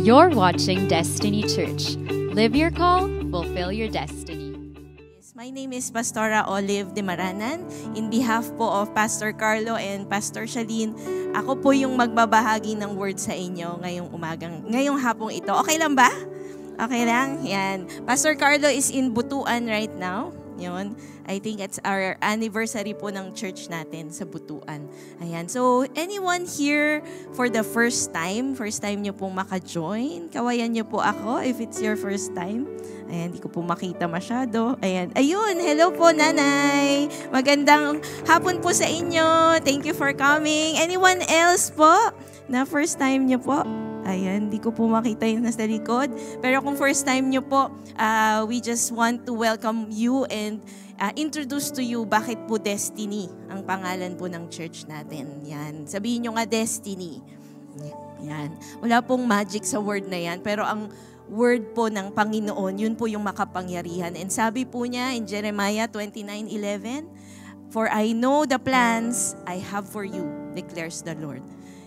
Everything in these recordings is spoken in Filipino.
You're watching Destiny Church. Live your call, fulfill your destiny. My name is Pastora Olive de Maranan. In behalf po of Pastor Carlo and Pastor Shalene, ako po yung magbabahagi ng word sa inyo ngayong hapong ito. Okay lang ba? Okay lang? Yan. Pastor Carlo is in Butuan right now. Yun. I think it's our anniversary po ng church natin sa Butuan. Ayan. So, anyone here for the first time nyo pong maka-join? Kawayan nyo po ako if it's your first time. Ayan, hindi ko po makita masyado. Ayan. Ayun, hello po, nanay. Magandang hapon po sa inyo. Thank you for coming. Anyone else po na first time nyo po? Ayan, di ko po makita yung nasa likod. Pero kung first time nyo po, we just want to welcome you and introduce to you bakit po Destiny ang pangalan po ng church natin. Yan, sabihin nyo nga Destiny. Yan, wala pong magic sa word na yan, pero ang word po ng Panginoon, yun po yung makapangyarihan. And sabi po niya in Jeremiah 29:11, "For I know the plans I have for you, declares the Lord."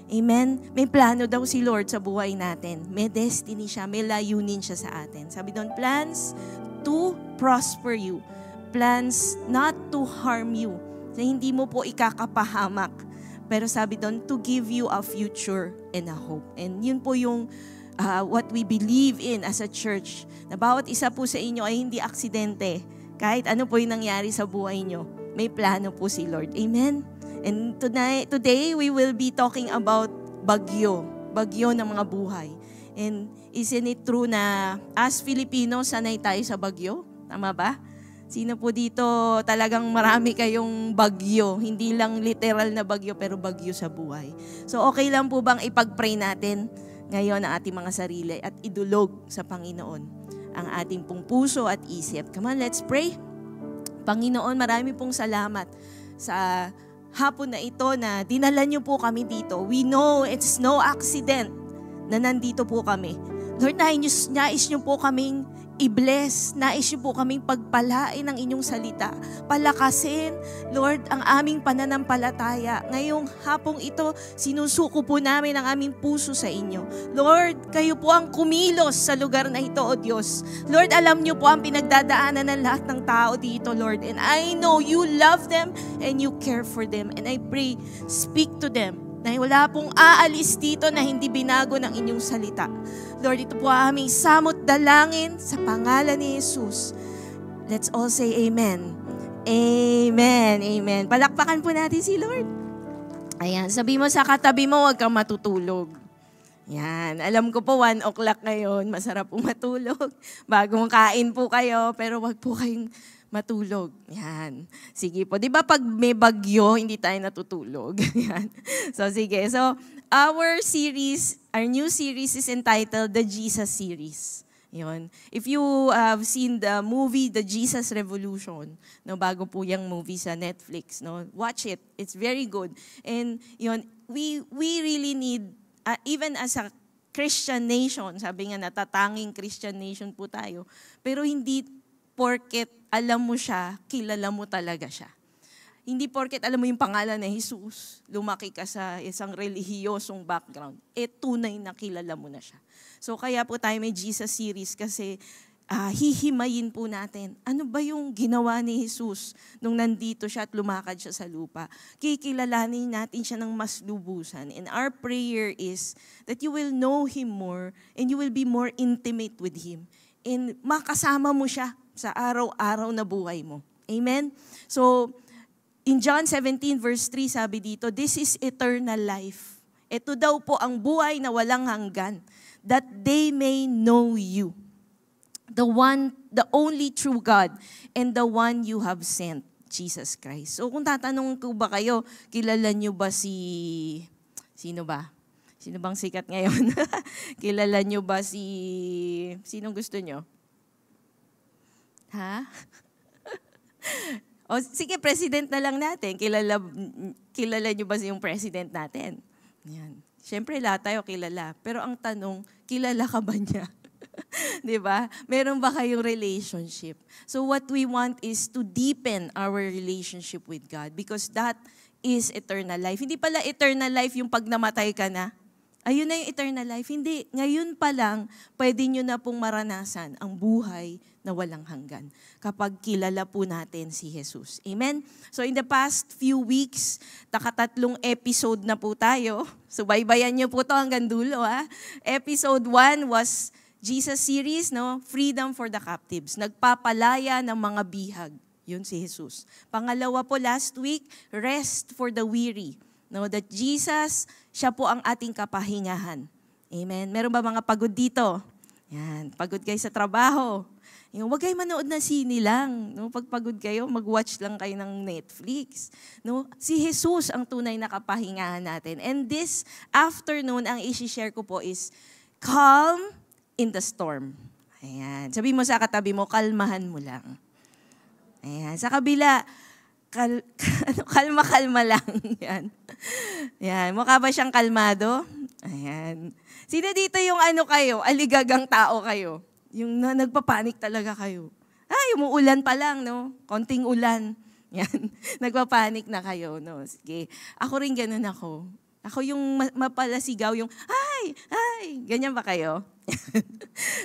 Amen? May plano daw si Lord sa buhay natin. May destiny siya, may layunin siya sa atin. Sabi doon, plans to prosper you. Plans not to harm you. So, hindi mo po ikakapahamak. Pero sabi doon, to give you a future and a hope. And yun po yung what we believe in as a church. Na bawat isa po sa inyo ay hindi aksidente. Kahit ano po yung nangyari sa buhay nyo, may plano po si Lord. Amen? And today, we will be talking about bagyo ng mga buhay. And isn't it true na as Filipinos, sanay tayo sa bagyo? Tama ba? Sino po dito talagang marami kayong bagyo? Hindi lang literal na bagyo, pero bagyo sa buhay. So okay lang po bang ipag-pray natin ngayon ang ating mga sarili at idulog sa Panginoon ang ating pong puso at isip? Come on, let's pray. Panginoon, marami pong salamat sa hapon na ito na dinala niyo po kami dito. We know it's no accident na nandito po kami. Lord, nais niyo po kaming i-bless. Nais niyo po kaming pagpalain ng inyong salita. Palakasin, Lord, ang aming pananampalataya. Ngayong hapong ito, sinusuko po namin ang aming puso sa inyo. Lord, kayo po ang kumilos sa lugar na ito, O Diyos. Lord, alam niyo po ang pinagdadaanan ng lahat ng tao dito, Lord. And I know you love them and you care for them. And I pray, speak to them. Na wala pong aalis dito na hindi binago ng inyong salita. Lord, ito po ang aming samot dalangin sa pangalan ni Jesus. Let's all say amen. Amen. Amen. Palakpakan po natin si Lord. Ayan, sabi mo sa katabi mo, huwag kang matutulog. Yan, alam ko po 1 o'clock ngayon, masarap po matulog. Bagong kain po kayo, pero wag po kayong matulog. Yan. Sige po. Di ba pag may bagyo, hindi tayo natutulog? Yan. So, sige. So, our new series is entitled The Jesus Series. Yun. If you have seen the movie, The Jesus Revolution, no, bago po yung movie sa Netflix, no, watch it. It's very good. And yun, we really need, even as a Christian nation, sabi nga natatanging Christian nation po tayo, pero hindi porket alam mo siya, kilala mo talaga siya. Hindi porket alam mo yung pangalan ni Jesus, lumaki ka sa isang relihiyosong background, tunay na kilala mo na siya. So kaya po tayo may Jesus series kasi hihimayin po natin, ano ba yung ginawa ni Jesus nung nandito siya at lumakad siya sa lupa. Kikilalanin natin siya ng mas lubusan. And our prayer is that you will know Him more and you will be more intimate with Him. And makasama mo siya sa araw-araw na buhay mo. Amen? So, in John 17 verse 3 sabi dito, "This is eternal life." Ito daw po ang buhay na walang hanggan, that they may know you, the only true God, and the one you have sent, Jesus Christ. So kung tatanong ko ba kayo, kilala niyo ba sino ba? Sino bang sikat ngayon? Kilala niyo ba sinong gusto niyo? Ha? O sige, president na lang natin. Kilala niyo ba yung president natin? Yan. Siyempre, lahat tayo kilala. Pero ang tanong, kilala ka ba niya? Diba? Meron ba kayong relationship? So what we want is to deepen our relationship with God because that is eternal life. Hindi pala eternal life yung pag namatay ka na. Ayun na yung eternal life. Hindi, ngayon pa lang, pwede nyo na pong maranasan ang buhay na walang hanggan kapag kilala po natin si Jesus. Amen? So in the past few weeks, 3 episode na po tayo. Subaybayan nyo po to hanggang dulo. Episode 1 was Jesus series, no? Freedom for the Captives. Nagpapalaya ng mga bihag. Yun si Jesus. Pangalawa po last week, rest for the weary. No, that Jesus, siya po ang ating kapahingahan. Amen. Meron ba mga pagod dito? Yan, pagod kayo sa trabaho. Huwag kayo manood na sine lang. No? Pag pagod kayo, mag-watch lang kayo ng Netflix. No? Si Jesus ang tunay na kapahingahan natin. And this afternoon, ang isi-share ko po is calm in the storm. Ayan. Sabi mo sa katabi mo, kalmahan mo lang. Ayan. Sa kabila, kalma-kalma lang. Yan. Yan. Mukha ba siyang kalmado? Ayan. Sino dito yung kayo, aligagang tao kayo? Yung nagpapanik talaga kayo. Umuulan pa lang, no? Konting ulan. Yan. Nagpapanik na kayo, no? Sige. Ako rin ganun ako. Ako yung mapalasigaw, yung, ay, ganyan ba kayo?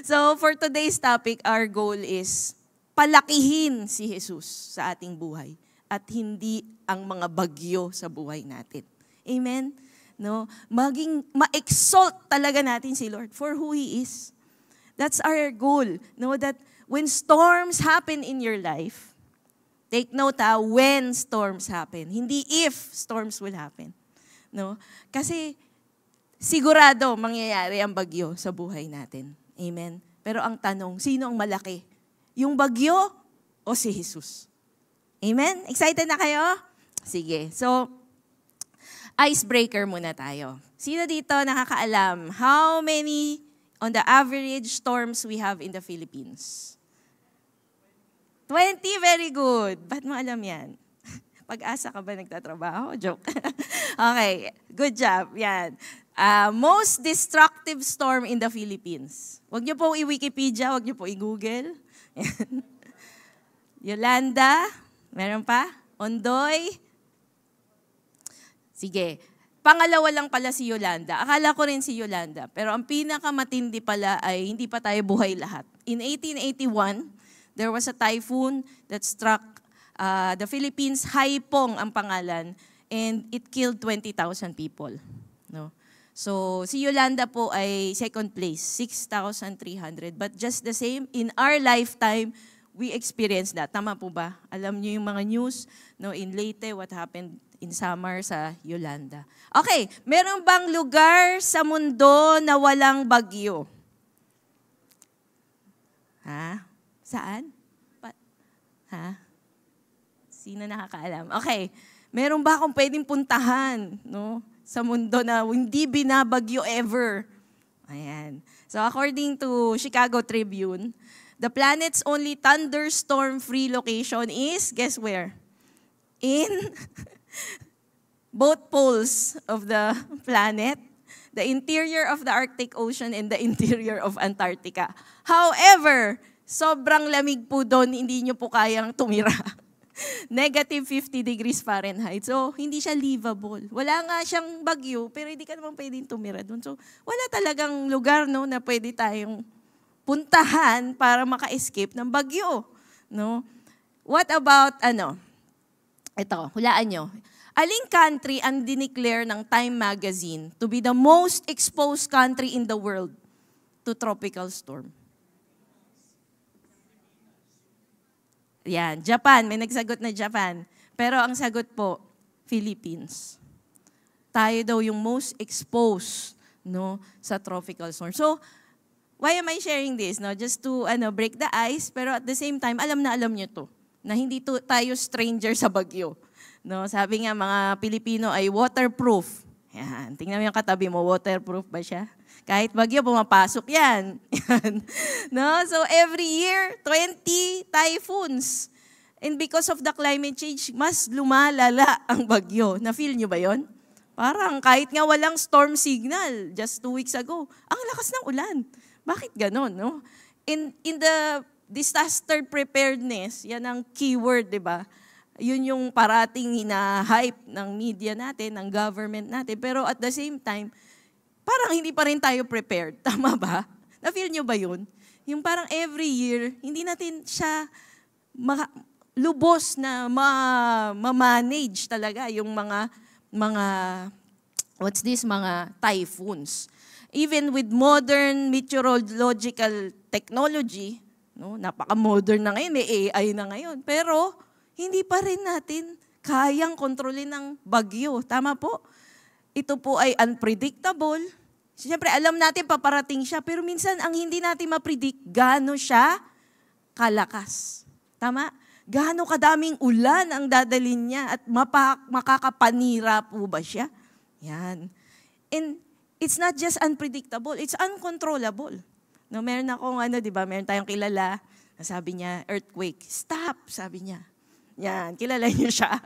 So, for today's topic, our goal is palakihin si Jesus sa ating buhay at hindi ang mga bagyo sa buhay natin. Amen? No? Ma-exalt talaga natin si Lord for who He is. That's our goal. Know that when storms happen in your life, take note when storms happen. Hindi if storms will happen. No? Kasi sigurado mangyayari ang bagyo sa buhay natin. Amen? Pero ang tanong, sino ang malaki? Yung bagyo o si Jesus? Amen? Excited na kayo? Sige. So, icebreaker muna tayo. Sino dito nakakaalam how many on the average storms we have in the Philippines? 20, very good. Ba't mo alam yan? Pag-asa ka ba nagtatrabaho? Joke. Okay, good job. Yan. Most destructive storm in the Philippines. Huwag niyo po i-Wikipedia, huwag niyo po i-Google. Yolanda, meron pa? Ondoy? Sige. Pangalawa lang pala si Yolanda. Akala ko rin si Yolanda. Pero ang pinakamatindi pala ay hindi pa tayo buhay lahat. In 1881, there was a typhoon that struck the Philippines. Haipong ang pangalan. And it killed 20,000 people. No? So, si Yolanda po ay second place, 6,300. But just the same, in our lifetime, we experienced that. Tama po ba? Alam niyo yung mga news, no, in Leyte, what happened in Samar sa Yolanda. Okay, meron bang lugar sa mundo na walang bagyo? Ha? Saan? Ha? Sino nakakaalam? Okay, meron ba akong pwedeng puntahan, no, sa mundo na hindi binabagyo ever? Ayan. So according to Chicago Tribune, the planet's only thunderstorm-free location is, guess where? In both poles of the planet, the interior of the Arctic Ocean and the interior of Antarctica. However, sobrang lamig po doon, hindi nyo po kayang tumira. Negative 50 degrees Fahrenheit. So, hindi siya livable. Wala nga siyang bagyo, pero hindi ka naman pwedeng tumira doon. So, wala talagang lugar, no, na pwede tayong puntahan para maka-escape ng bagyo. No? What about, ito, hulaan nyo. Aling country ang dineclare ng Time Magazine to be the most exposed country in the world to tropical storm? Yan, Japan. May nagsagot na Japan. Pero ang sagot po, Philippines. Tayo daw yung most exposed, no, sa tropical storm. So, why am I sharing this? No? Just to break the ice, pero at the same time, alam nyo to, na hindi tayo stranger sa bagyo. No? Sabi nga mga Pilipino ay waterproof. Yan. Tingnan mo yung katabi mo, waterproof ba siya? Kahit bagyo, pumapasok yan. Yan. No? So every year, 20 typhoons. And because of the climate change, mas lumalala ang bagyo. Na-feel nyo ba yon? Parang kahit nga walang storm signal just 2 weeks ago, ang lakas ng ulan. Bakit ganon? No? In the disaster preparedness, yan ang keyword, di ba? Yun yung parating hina-hype ng media natin, ng government natin. Pero at the same time, parang hindi pa rin tayo prepared. Tama ba? Na-feel nyo ba yun? Yung parang every year, hindi natin siya lubos na ma-manage talaga yung mga mga typhoons. Even with modern meteorological technology, no, napaka-modern na ngayon, may AI na ngayon. Pero hindi pa rin natin kayang kontrolin ng bagyo. Tama po? Ito po ay unpredictable. Siyempre, alam natin paparating siya, pero minsan ang hindi natin ma-predict, gaano siya kalakas. Tama? Gaano kadaming ulan ang dadalhin niya at makakapanira po ba siya? Yan. And it's not just unpredictable, it's uncontrollable. No, meron akong meron tayong kilala, sabi niya, earthquake, stop, sabi niya. Yan, kilala niyo siya.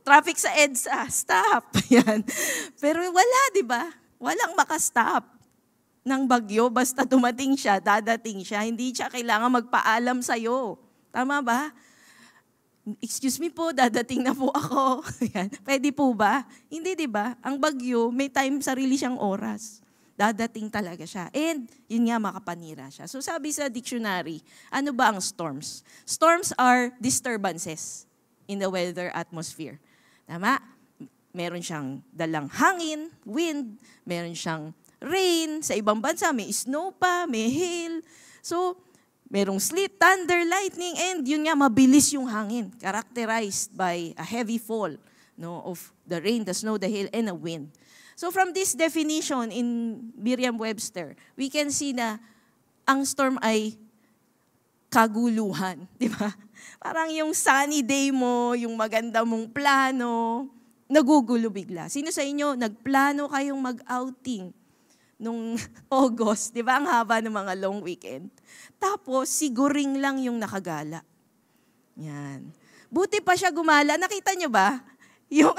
Traffic sa EDSA, stop. Yan. Pero wala, di ba? Walang makastop ng bagyo, basta dumating siya, dadating siya, hindi siya kailangan magpaalam sa'yo. Tama ba? Excuse me po, dadating na po ako. Yan. Pwede po ba? Hindi, di ba? Ang bagyo, may time, sarili siyang oras. Dadating talaga siya. And yun nga, makapanira siya. So sabi sa dictionary, ano ba ang storms? Storms are disturbances in the weather atmosphere. Tama? Meron siyang dalang hangin, wind, meron siyang rain. Sa ibang bansa, may snow pa, may hail. So, merong sleet, thunder, lightning, and yun nga, mabilis yung hangin. Characterized by a heavy fall, no, of the rain, the snow, the hail, and the wind. So from this definition in Merriam-Webster, we can see na ang storm ay kaguluhan. Di ba? Parang yung sunny day mo, yung maganda mong plano, nagugulo bigla. Sino sa inyo, nagplano kayong mag-outing nung August, di ba? Ang haba ng mga long weekend. Tapos, siguring lang yung nakagala. Yan. Buti pa siya gumala. Nakita niyo ba? Yung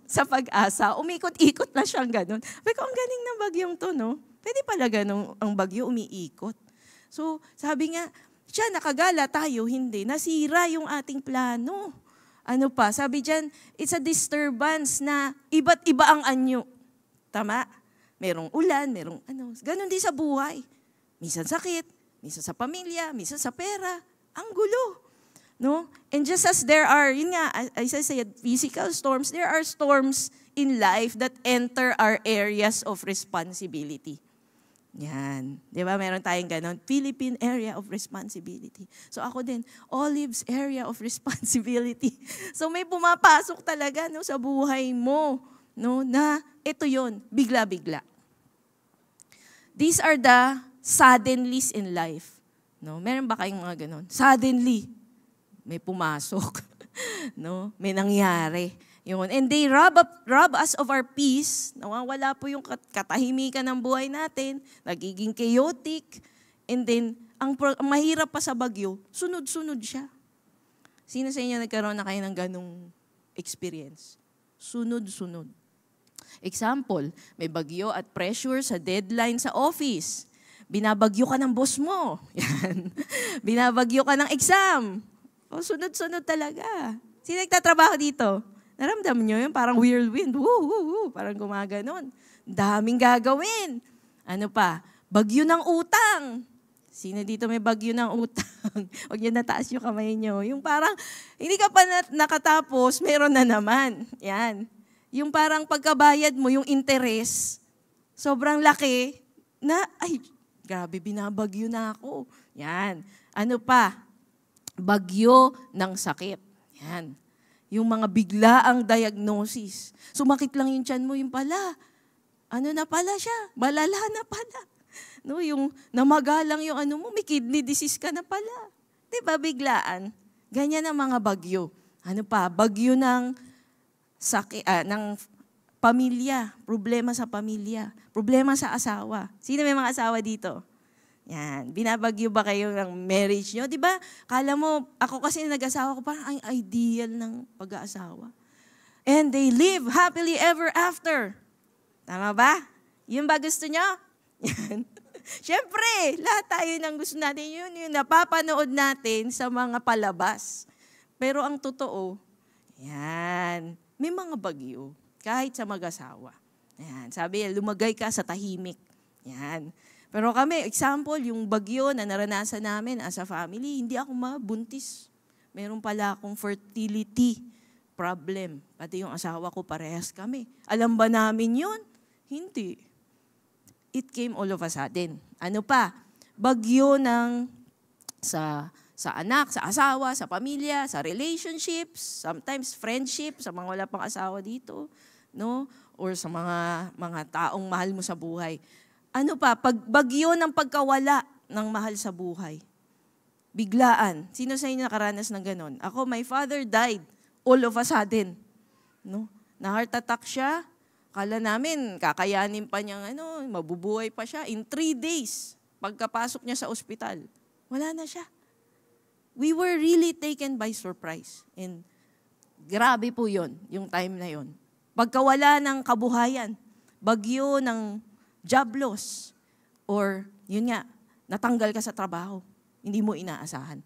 sa Pag-asa, umikot-ikot na siyang ganun. Sabi ko, ang galing ng bagyong to, no? Pwede pala ganun ang bagyo, umiikot. So, sabi nga, siya nakagala, tayo hindi. Nasira yung ating plano. Ano pa? Sabi dyan, it's a disturbance na iba't iba ang anyo. Tama? Merong ulan, merong Ganon din sa buhay. Minsan sakit, minsan sa pamilya, minsan sa pera. Ang gulo. No? And just as there are, yun nga, as I said, physical storms, there are storms in life that enter our areas of responsibility. Yan. Di ba? Meron tayong ganon. Philippine area of responsibility. So ako din, Olive's area of responsibility. So may pumapasok talaga sa buhay mo, na ito yon, bigla-bigla. These are the suddenlies in life. Meron ba kayong mga ganon? Suddenly, may pumasok. May nangyari. Yun. And they rob us of our peace. Nawawala po yung katahimikan ng buhay natin. Nagiging chaotic. And then, ang mahirap pa sa bagyo, sunod-sunod siya. Sino sa inyo nagkaroon na kayo ng ganong experience? Sunod-sunod. Example, may bagyo at pressure sa deadline sa office. Binabagyo ka ng boss mo. Yan. Binabagyo ka ng exam. Sunod-sunod talaga. Sino nagtatrabaho dito? Naramdam nyo yun? Parang whirlwind. Woo, parang gumaganon. Daming gagawin. Ano pa? Bagyo ng utang. Sino dito may bagyo ng utang? Huwag nyo nataas yung kamay nyo. Yung parang, hindi ka pa nakatapos, meron na naman. Yan. Yung parang pagkabayad mo, yung interest, sobrang laki na, ay, grabe, binabagyo na ako. Yan. Ano pa? Bagyo ng sakit. Yan. Yung mga biglaang diagnosis. Sumakit lang yung tiyan mo, yung pala. Na pala siya? Malala na pala. Yung namagalang yung mo, may kidney disease ka na pala. Diba, biglaan? Ganyan ang mga bagyo. Ano pa? Bagyo ng sakit, ng pamilya. Problema sa pamilya. Problema sa asawa. Sino may mga asawa dito? Yan. Binabagyo ba kayo ng marriage nyo? Diba? Kala mo, ako kasi nag-asawa ko, parang ang ideal ng pag-aasawa. And they live happily ever after. Tama ba? Yun ba gusto nyo? Yan. Siyempre, lahat tayo ng gusto natin yun, yung napapanood natin sa mga palabas. Pero ang totoo, yan, may mga bagyo, kahit sa mag-asawa. Yan. Sabi, lumagay ka sa tahimik. Yan. Pero kami, example, yung bagyo na naranasan namin as a family, hindi ako mabuntis. Meron pala akong fertility problem. Pati yung asawa ko, parehas kami. Alam ba namin yun? Hindi. It came all of a sudden. Ano pa? Bagyo ng sa anak, sa asawa, sa pamilya, sa relationships, sometimes friendship, sa mga wala pang asawa dito, no? Or sa mga taong mahal mo sa buhay. Ano pa? Pagbagyo ng pagkawala ng mahal sa buhay. Biglaan. Sino sa inyo nakaranas ng ganon? Ako, my father died all of a sudden. No? Na-heart attack siya. Kala namin, kakayanin pa niyang mabubuhay pa siya. In 3 days, pagkapasok niya sa ospital, wala na siya. We were really taken by surprise. And grabe po yun, yung time na yun. Pagkawala ng kabuhayan, bagyo ng job loss, or yun nga, natanggal ka sa trabaho, hindi mo inaasahan.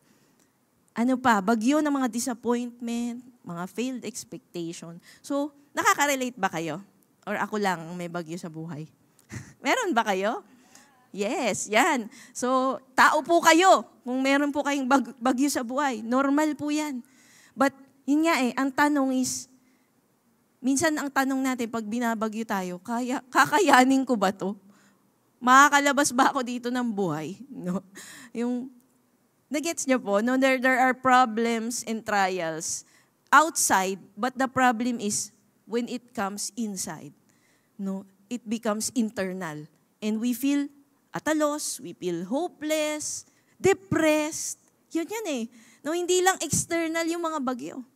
Ano pa? Bagyo ng mga disappointment, mga failed expectation. So, nakaka-relate ba kayo? Or ako lang may bagyo sa buhay? Meron ba kayo? Yes, yan. So, tao po kayo kung meron po kayong bagyo sa buhay. Normal po yan. But, yun nga ang tanong is, minsan ang tanong natin, pag binabagyo tayo, kakayanin ko ba to? Makakalabas ba ako dito ng buhay? No? Yung, nagets niyo po, no? There are problems and trials outside, but the problem is when it comes inside. No? It becomes internal. And we feel at a loss, we feel hopeless, depressed. Yun yan No, hindi lang external yung mga bagyo.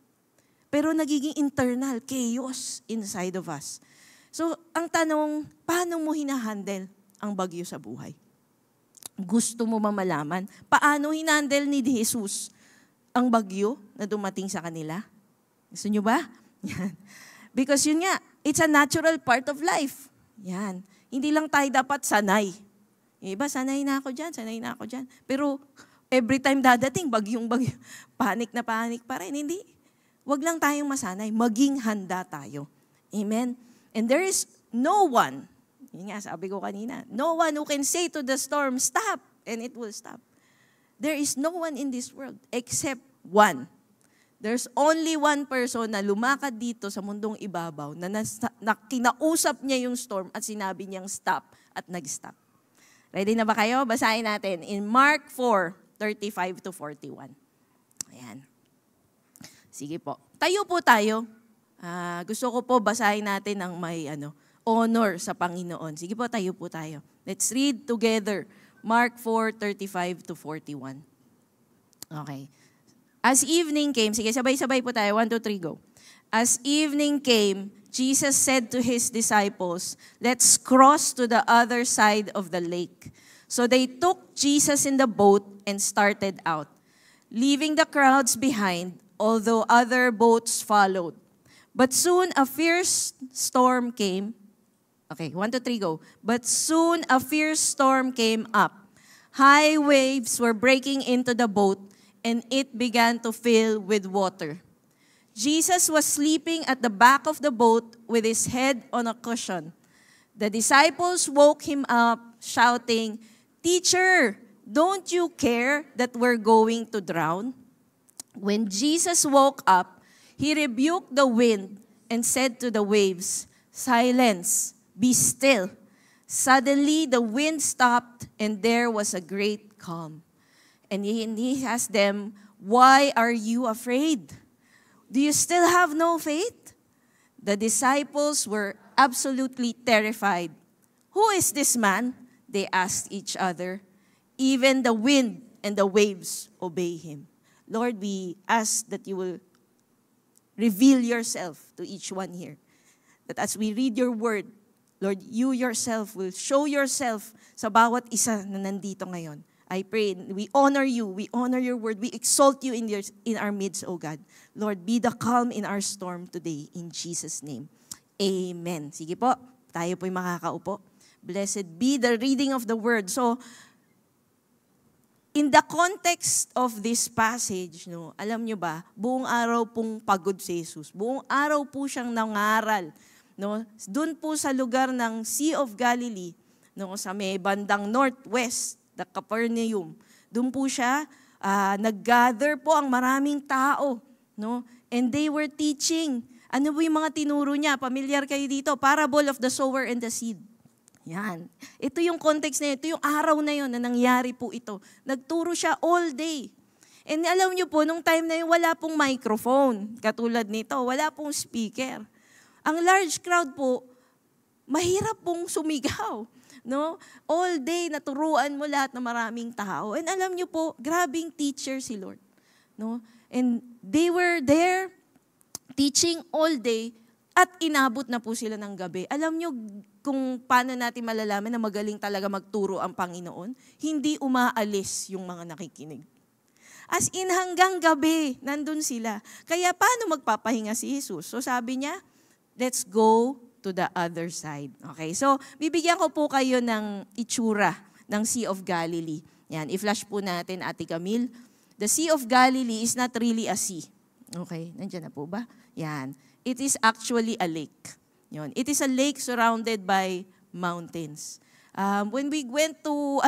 Pero nagiging internal, chaos inside of us. So, ang tanong, paano mo hinahandle ang bagyo sa buhay? Gusto mo malaman, paano hinandle ni Jesus ang bagyo na dumating sa kanila? Gusto nyo ba? Yan. Because yun nga, it's a natural part of life. Yan. Hindi lang tayo dapat sanay. Yung iba, sanay na ako dyan. Pero every time dadating, bagyong-bagyo, panik na panik pa rin. Hindi. Huwag lang tayong masanay. Maging handa tayo. Amen? And there is no one, yun nga, sabi ko kanina, no one who can say to the storm, stop, and it will stop. There is no one in this world except one. There's only one person na lumakad dito sa mundong ibabaw na kinausap niya yung storm at sinabi niyang stop at nag-stop. Ready na ba kayo? Basahin natin in Mark 4:35-41. Ayan. Sige po. Tayo po tayo. Gusto ko po basahin natin ng may honor sa Panginoon. Sige po, tayo po tayo. Let's read together. Mark 4:35-41. Okay. As evening came, sige, sabay-sabay po tayo. 1, 2, 3, go. As evening came, Jesus said to his disciples, let's cross to the other side of the lake. So they took Jesus in the boat and started out, leaving the crowds behind, although other boats followed. But soon a fierce storm came. Okay, 1, 2, 3, go. But soon a fierce storm came up. High waves were breaking into the boat, and it began to fill with water. Jesus was sleeping at the back of the boat with his head on a cushion. The disciples woke him up, shouting, "Teacher, don't you care that we're going to drown?" When Jesus woke up, he rebuked the wind and said to the waves, "Silence, be still." Suddenly, the wind stopped and there was a great calm. And he asked them, "Why are you afraid? Do you still have no faith?" The disciples were absolutely terrified. "Who is this man?" they asked each other. Even the wind and the waves obey him. Lord, we ask that you will reveal yourself to each one here. That as we read your word, Lord, you yourself will show yourself sa bawat isa na nandito ngayon. I pray, we honor you, we honor your word, we exalt you in our midst, O God. Lord, be the calm in our storm today, in Jesus' name. Amen. Sige po, tayo po'y makakaupo. Blessed be the reading of the word. So, in the context of this passage, no, alam nyo ba, buong araw pong pagod si Jesus. Buong araw po siyang nangaral no? Doon po sa lugar ng Sea of Galilee, no, sa may bandang northwest, the Capernaum. Doon po siya, nag-gather po ang maraming tao, no? And they were teaching. Ano po yung mga tinuro niya? Pamilyar kayo dito, parable of the sower and the seed. Yan. Ito yung context na yun. Ito yung araw na yun na nangyari po ito. Nagturo siya all day. And alam niyo po, nung time na yun, wala pong microphone. Katulad nito, wala pong speaker. Ang large crowd po, mahirap pong sumigaw. No? All day, naturuan mo lahat ng maraming tao. And alam niyo po, grabing teacher si Lord. No? And they were there, teaching all day, at inabot na po sila ng gabi. Alam niyo kung paano natin malalaman na magaling talaga magturo ang Panginoon? Hindi umaalis yung mga nakikinig. As in hanggang gabi, nandun sila. Kaya paano magpapahinga si Jesus? So sabi niya, let's go to the other side. Okay, so bibigyan ko po kayo ng itsura ng Sea of Galilee. Yan, i-flash po natin, Ate Camille. The Sea of Galilee is not really a sea. Okay, nandiyan na po ba? Yan. It is actually a lake. Yan. It is a lake surrounded by mountains. When we went to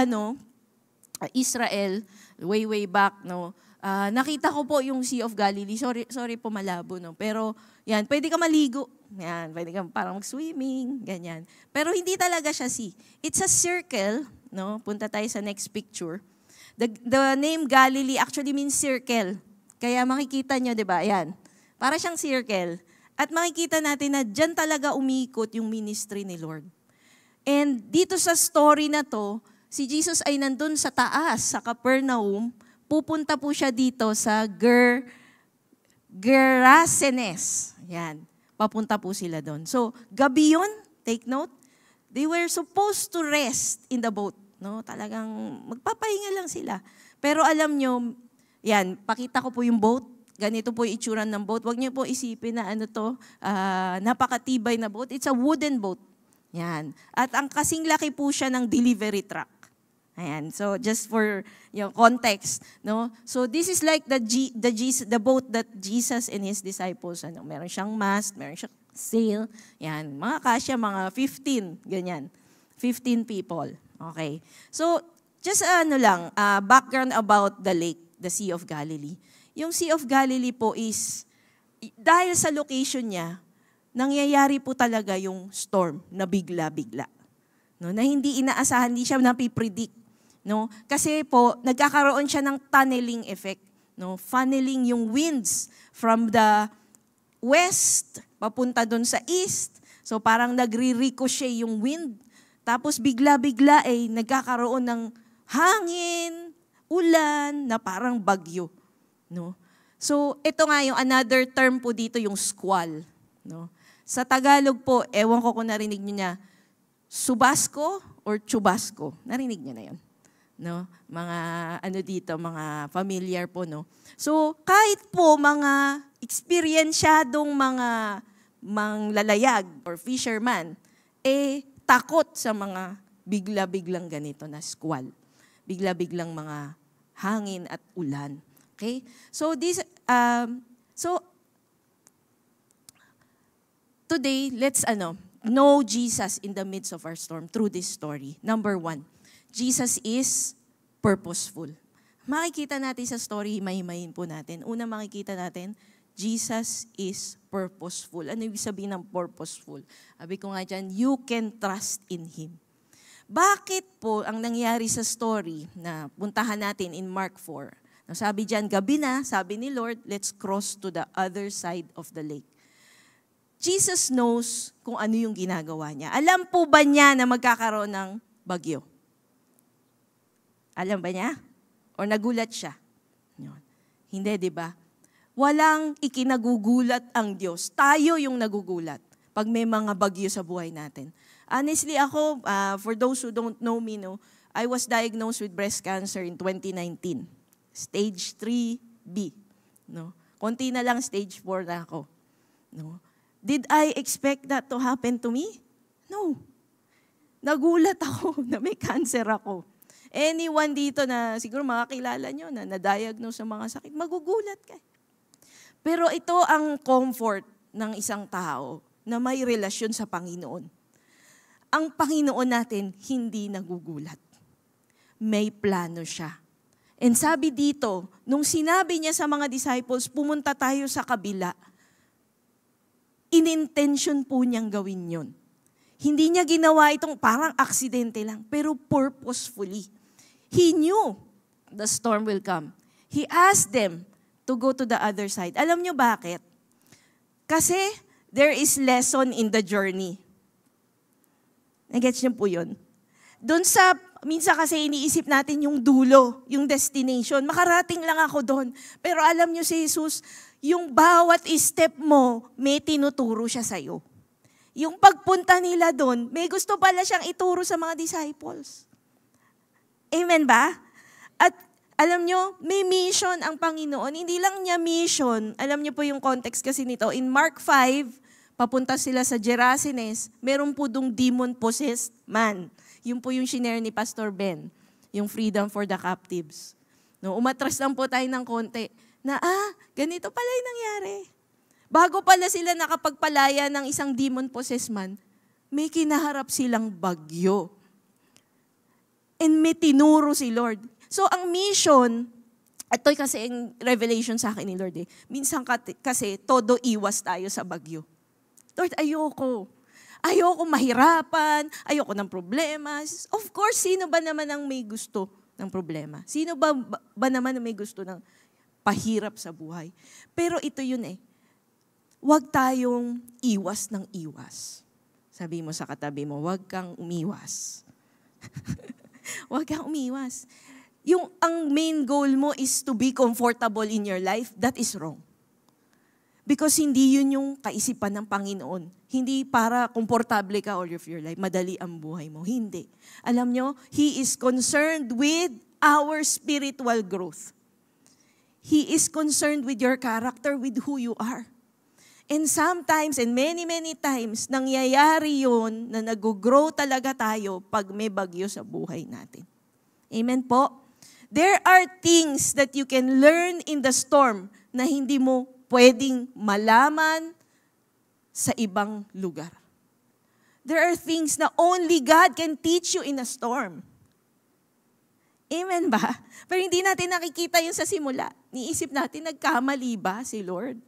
Israel, way back, no, nakita ko po yung Sea of Galilee. Sorry po malabo, no. Pero yan, pwede ka maligo. Yan, pwede ka parang mag-swimming, ganyan. Pero hindi talaga siya sea. It's a circle, no. Punta tayo sa next picture. The name Galilee actually means circle. Kaya makikita nyo, 'di ba? Yan. Para siyang circle. At makikita natin na diyan talaga umiikot yung ministry ni Lord. And dito sa story na to, si Jesus ay nandun sa taas, sa Capernaum. Pupunta po siya dito sa Gerasenes. Yan. Papunta po sila doon. So, gabi yun, take note, they were supposed to rest in the boat. No? Talagang magpapahinga lang sila. Pero alam nyo, yan, pakita ko po yung boat. Ganito po yung itsura ng boat. Huwag niyo po isipin na napakatibay na boat. It's a wooden boat. Yan. At ang kasing laki po siya ng delivery truck. Ayan. So just for yung context, no? So this is like the boat that Jesus and his disciples, meron siyang mast, meron siyang sail. Yan. Mga kasya, mga 15, ganyan. 15 people. Okay. So just background about the lake, the Sea of Galilee. Yung Sea of Galilee po is, dahil sa location niya, nangyayari po talaga yung storm na bigla-bigla. No? Na hindi inaasahan, hindi siya napipredict. No? Kasi po, nagkakaroon siya ng tunneling effect. No? Funneling yung winds from the west, papunta doon sa east. So parang nagre-ricochet yung wind. Tapos bigla-bigla nagkakaroon ng hangin, ulan, na parang bagyo. No? So, ito nga yung another term po dito, yung squall. No? Sa Tagalog po, ewan ko kung narinig niyo niya, subasco or chubasco. Narinig niyo na yun. No? Mga dito, mga familiar po. No? So, kahit po mga eksperyensyadong mga manglalayag or fisherman, takot sa mga bigla-biglang ganito na squall. Bigla-biglang mga hangin at ulan. Okay? So today, let's know Jesus in the midst of our storm through this story. Number 1, Jesus is purposeful. Makikita natin sa story, himahimayin po natin. Una makikita natin, Jesus is purposeful. Ano ibig sabihin ng purposeful? Sabi ko nga dyan, you can trust in Him. Bakit po ang nangyari sa story na puntahan natin in Mark 4? Sabi diyan, gabi na, sabi ni Lord, let's cross to the other side of the lake. Jesus knows kung ano yung ginagawa niya. Alam po ba niya na magkakaroon ng bagyo? Alam ba niya? O nagulat siya? Hindi, di ba? Walang ikinagugulat ang Diyos. Tayo yung nagugulat pag may mga bagyo sa buhay natin. Honestly, ako, for those who don't know me, I was diagnosed with breast cancer in 2019. Stage 3B. No? Konti na lang stage 4 na ako. No? Did I expect that to happen to me? No. Nagulat ako na may cancer ako. Anyone dito na siguro makakilala nyo na na-diagnose sa mga sakit, magugulat ka. Pero ito ang comfort ng isang tao na may relasyon sa Panginoon. Ang Panginoon natin hindi nagugulat. May plano siya. And sabi dito, nung sinabi niya sa mga disciples, pumunta tayo sa kabila, in-intention po niyang gawin yon. Hindi niya ginawa itong parang aksidente lang, pero purposefully. He knew the storm will come. He asked them to go to the other side. Alam niyo bakit? Kasi there is lesson in the journey. Nagets niyo po yun? Doon sa, minsan kasi iniisip natin yung dulo, yung destination. Makarating lang ako doon. Pero alam niyo si Jesus, yung bawat step mo, may tinuturo siya sa'yo. Yung pagpunta nila doon, may gusto pala siyang ituro sa mga disciples. Amen ba? At alam nyo, may mission ang Panginoon. Hindi lang niya mission. Alam nyo po yung context kasi nito. In Mark 5, papunta sila sa Gerasenes, meron po dong demon-possessed man. Yun po yung shinare ni Pastor Ben, yung freedom for the captives. No, umatras lang po tayo ng konti na, ganito pala yung nangyari. Bago pala sila nakapagpalaya ng isang demon-possessed man, may kinaharap silang bagyo. And may tinuro si Lord. So ang mission, ito'y kasi yung revelation sa akin ni Lord eh. Minsan kasi todo iwas tayo sa bagyo. Lord, ayoko. Ayoko mahirapan, ayoko ng problema. Of course, sino ba naman ang may gusto ng problema? Sino ba naman ang may gusto ng pahirap sa buhay? Pero ito yun eh. Huwag tayong iwas ng iwas. Sabi mo sa katabi mo, huwag kang umiwas. Huwag kang umiwas. Ang main goal mo is to be comfortable in your life, that is wrong. Because hindi yun yung kaisipan ng Panginoon. Hindi para komportable ka all of your life, madali ang buhay mo. Hindi. Alam nyo, He is concerned with our spiritual growth. He is concerned with your character, with who you are. And sometimes, and many times, nangyayari yun na nag-grow talaga tayo pag may bagyo sa buhay natin. Amen po? There are things that you can learn in the storm na hindi mo pwedeng malaman sa ibang lugar. There are things na only God can teach you in a storm. Amen ba? Pero hindi natin nakikita yun sa simula. Niisip natin, nagkamali ba si Lord?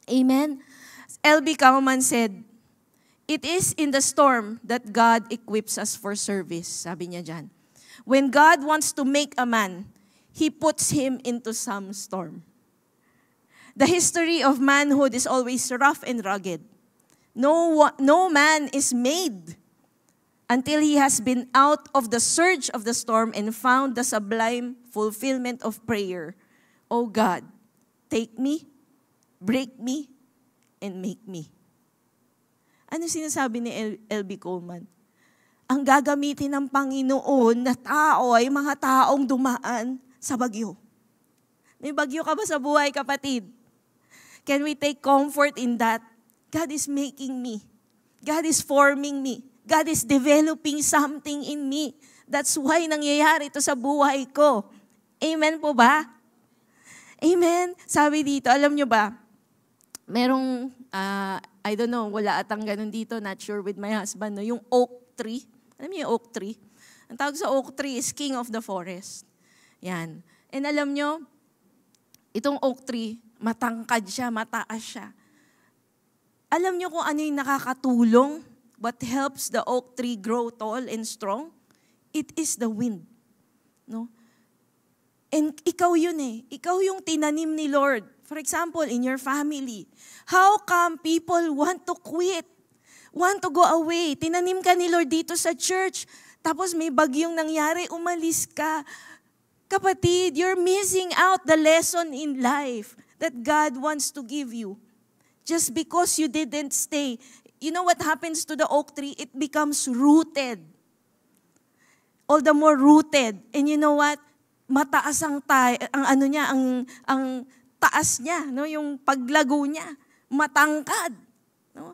Amen? L.B. Cowman said, "It is in the storm that God equips us for service." Sabi niya dyan. When God wants to make a man, He puts him into some storm. The history of manhood is always rough and rugged. No man is made until he has been out of the surge of the storm and found the sublime fulfillment of prayer. Oh God, take me, break me, and make me. Ano sinasabi ni L.B. Coleman? Ang gagamitin ng Panginoon na tao ay mga taong dumaan sa bagyo. May bagyo ka ba sa buhay, kapatid? Can we take comfort in that? God is making me. God is forming me. God is developing something in me. That's why nangyayari ito sa buhay ko. Amen po ba? Amen? Sabi dito, alam nyo ba, merong, I don't know, wala atang ganun dito, not sure with my husband, no? Yung oak tree. Alam niyo yung oak tree? Ang tawag sa oak tree is king of the forest. Yan. And alam nyo, itong oak tree, matangkad siya, mataas siya. Alam nyo kung ano yung nakakatulong? What helps the oak tree grow tall and strong? It is the wind. No? And ikaw yun eh. Ikaw yung tinanim ni Lord. For example, in your family. How come people want to quit? Want to go away? Tinanim ka ni Lord dito sa church. Tapos may bagyong nangyari, umalis ka. Kapatid, you're missing out the lesson in life that God wants to give you. Just because you didn't stay. You know what happens to the oak tree? It becomes rooted. All the more rooted. And you know what? Mataas ang taas niya, no? Yung paglago niya, matangkad. No?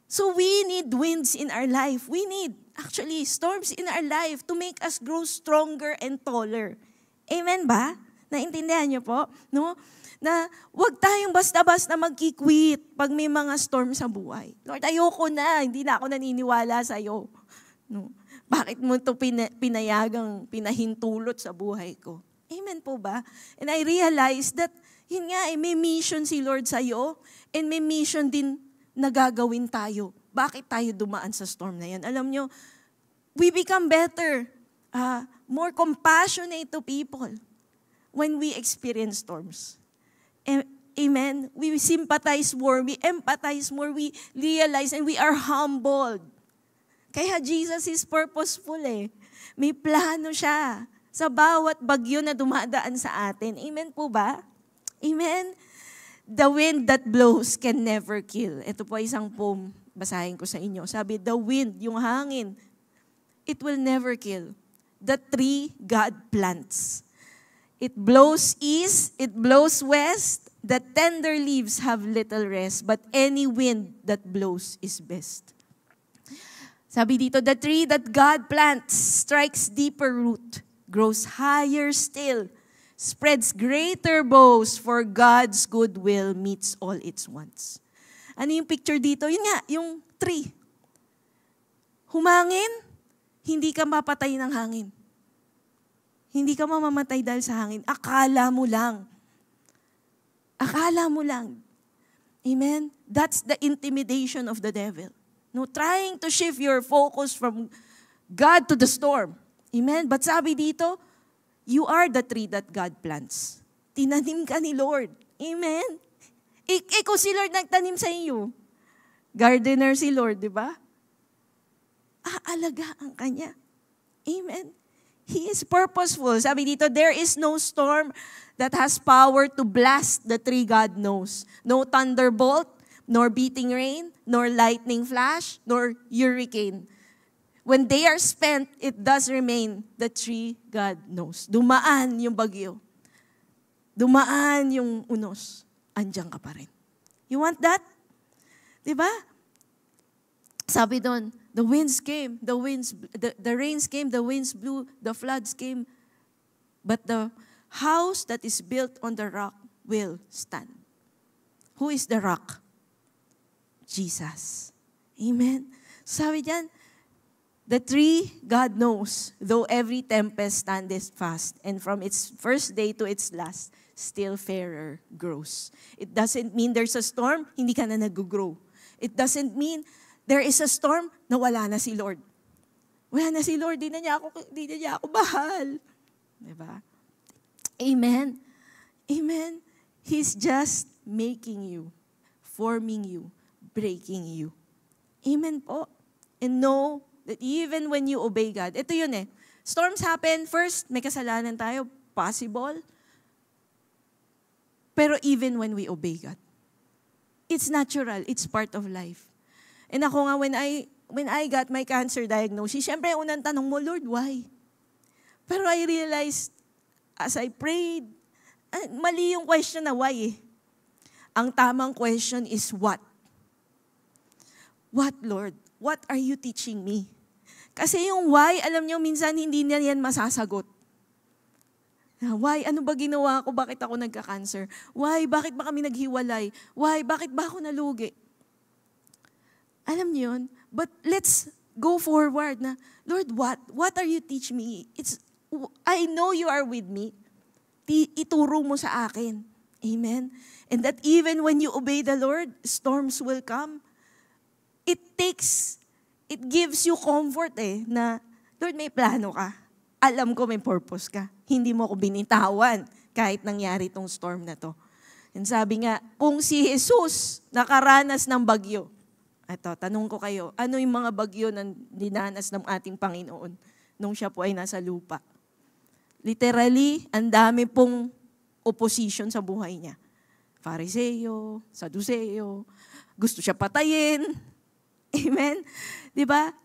So we need winds in our life. We need actually storms in our life to make us grow stronger and taller. Amen ba? Naintindihan niyo po? No? Na wag tayong basta-basta magki-quit pag may mga storm sa buhay. Lord, ayoko na. Hindi na ako naniniwala sa'yo. No? Bakit mo ito pinayagang pinahintulot sa buhay ko? Amen po ba? And I realized that, yun nga, may mission si Lord sa'yo and may mission din na gagawin tayo. Bakit tayo dumaan sa storm na yan? Alam nyo, we become better, more compassionate to people when we experience storms. Amen? We sympathize more, we empathize more, we realize, and we are humbled. Kaya Jesus is purposeful eh. May plano siya sa bawat bagyo na dumadaan sa atin. Amen po ba? Amen? The wind that blows can never kill. Ito po isang poem, basahin ko sa inyo. Sabi, the wind, yung hangin, it will never kill. The tree God plants. It blows east, it blows west. The tender leaves have little rest, but any wind that blows is best. Sabi dito, the tree that God plants strikes deeper root, grows higher still, spreads greater boughs, for God's goodwill meets all its wants. Ano yung picture dito? Yun nga, yung tree. Humangin, hindi ka mapatay ng hangin. Hindi ka mamamatay dahil sa hangin. Akala mo lang. Akala mo lang. Amen? That's the intimidation of the devil. No, trying to shift your focus from God to the storm. Amen? But sabi dito, you are the tree that God plants. Tinanim ka ni Lord. Amen? Ikaw si Lord nagtanim sa iyo. Gardener si Lord, di ba? Aalagaan ka niya. Amen? He is purposeful. Sabi dito, there is no storm that has power to blast the tree God knows. No thunderbolt, nor beating rain, nor lightning flash, nor hurricane. When they are spent, it does remain the tree God knows. Dumaan yung bagyo. Dumaan yung unos. Andiyan ka pa rin. You want that? Diba? Sabi doon, the winds came, the rains came, the winds blew, the floods came. But the house that is built on the rock will stand. Who is the rock? Jesus. Amen. Sabi diyan, the tree God knows, though every tempest standeth fast, and from its first day to its last, still fairer grows. It doesn't mean there's a storm, hindi ka na nag-grow. It doesn't mean there is a storm na wala na si Lord. Wala na si Lord, di na niya ako mahal. Diba? Amen. Amen. He's just making you, forming you, breaking you. Amen po. And know that even when you obey God, ito yun eh. Storms happen, first, may kasalanan tayo, possible. Pero even when we obey God, it's natural, it's part of life. And ako nga, when I got my cancer diagnosis, syempre, unang tanong mo, Lord, why? Pero I realized, as I prayed, mali yung question na why eh. Ang tamang question is what? What, Lord? What are you teaching me? Kasi yung why, alam nyo, minsan hindi na yan masasagot. Why? Ano ba ginawa ko? Bakit ako nagka-cancer? Why? Bakit ba kami naghiwalay? Why? Bakit ba ako nalugi? Alam niyo yun? But let's go forward na, Lord, what? What are you teaching me? I know you are with me. Ituro mo sa akin. Amen? And that even when you obey the Lord, storms will come. It gives you comfort eh, na, Lord, may plano ka. Alam ko may purpose ka. Hindi mo ko binitawan kahit nangyari itong storm na to. And sabi nga, kung si Jesus nakaranas ng bagyo, ito, tanong ko kayo, ano yung mga bagyo na dinanas ng ating Panginoon nung siya po ay nasa lupa? Literally, ang dami pong opposition sa buhay niya. Fariseo, Saduceo, gusto siya patayin. Amen? Diba?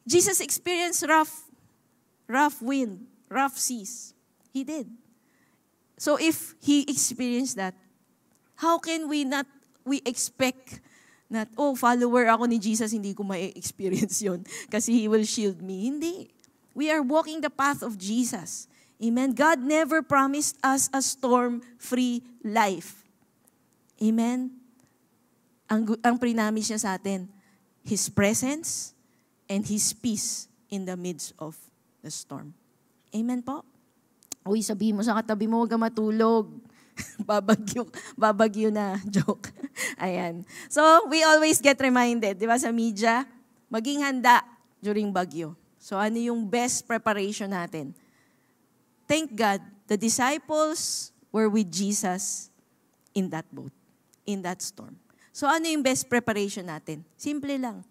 Jesus experienced rough wind, rough seas. He did. So if He experienced that, how can we expect that, follower ako ni Jesus, hindi ko ma-experience yun kasi He will shield me. Hindi. We are walking the path of Jesus. Amen? God never promised us a storm-free life. Amen? Ang prinamis niya sa atin, His presence and His peace in the midst of the storm. Amen po? Uy, sabihin mo sa katabi mo, huwag ka matulog. babagyo na. Joke. Ayan. So, we always get reminded, di ba, sa media, maging handa during bagyo. So, ano yung best preparation natin? Thank God, the disciples were with Jesus in that boat, in that storm. So, ano yung best preparation natin? Simple lang.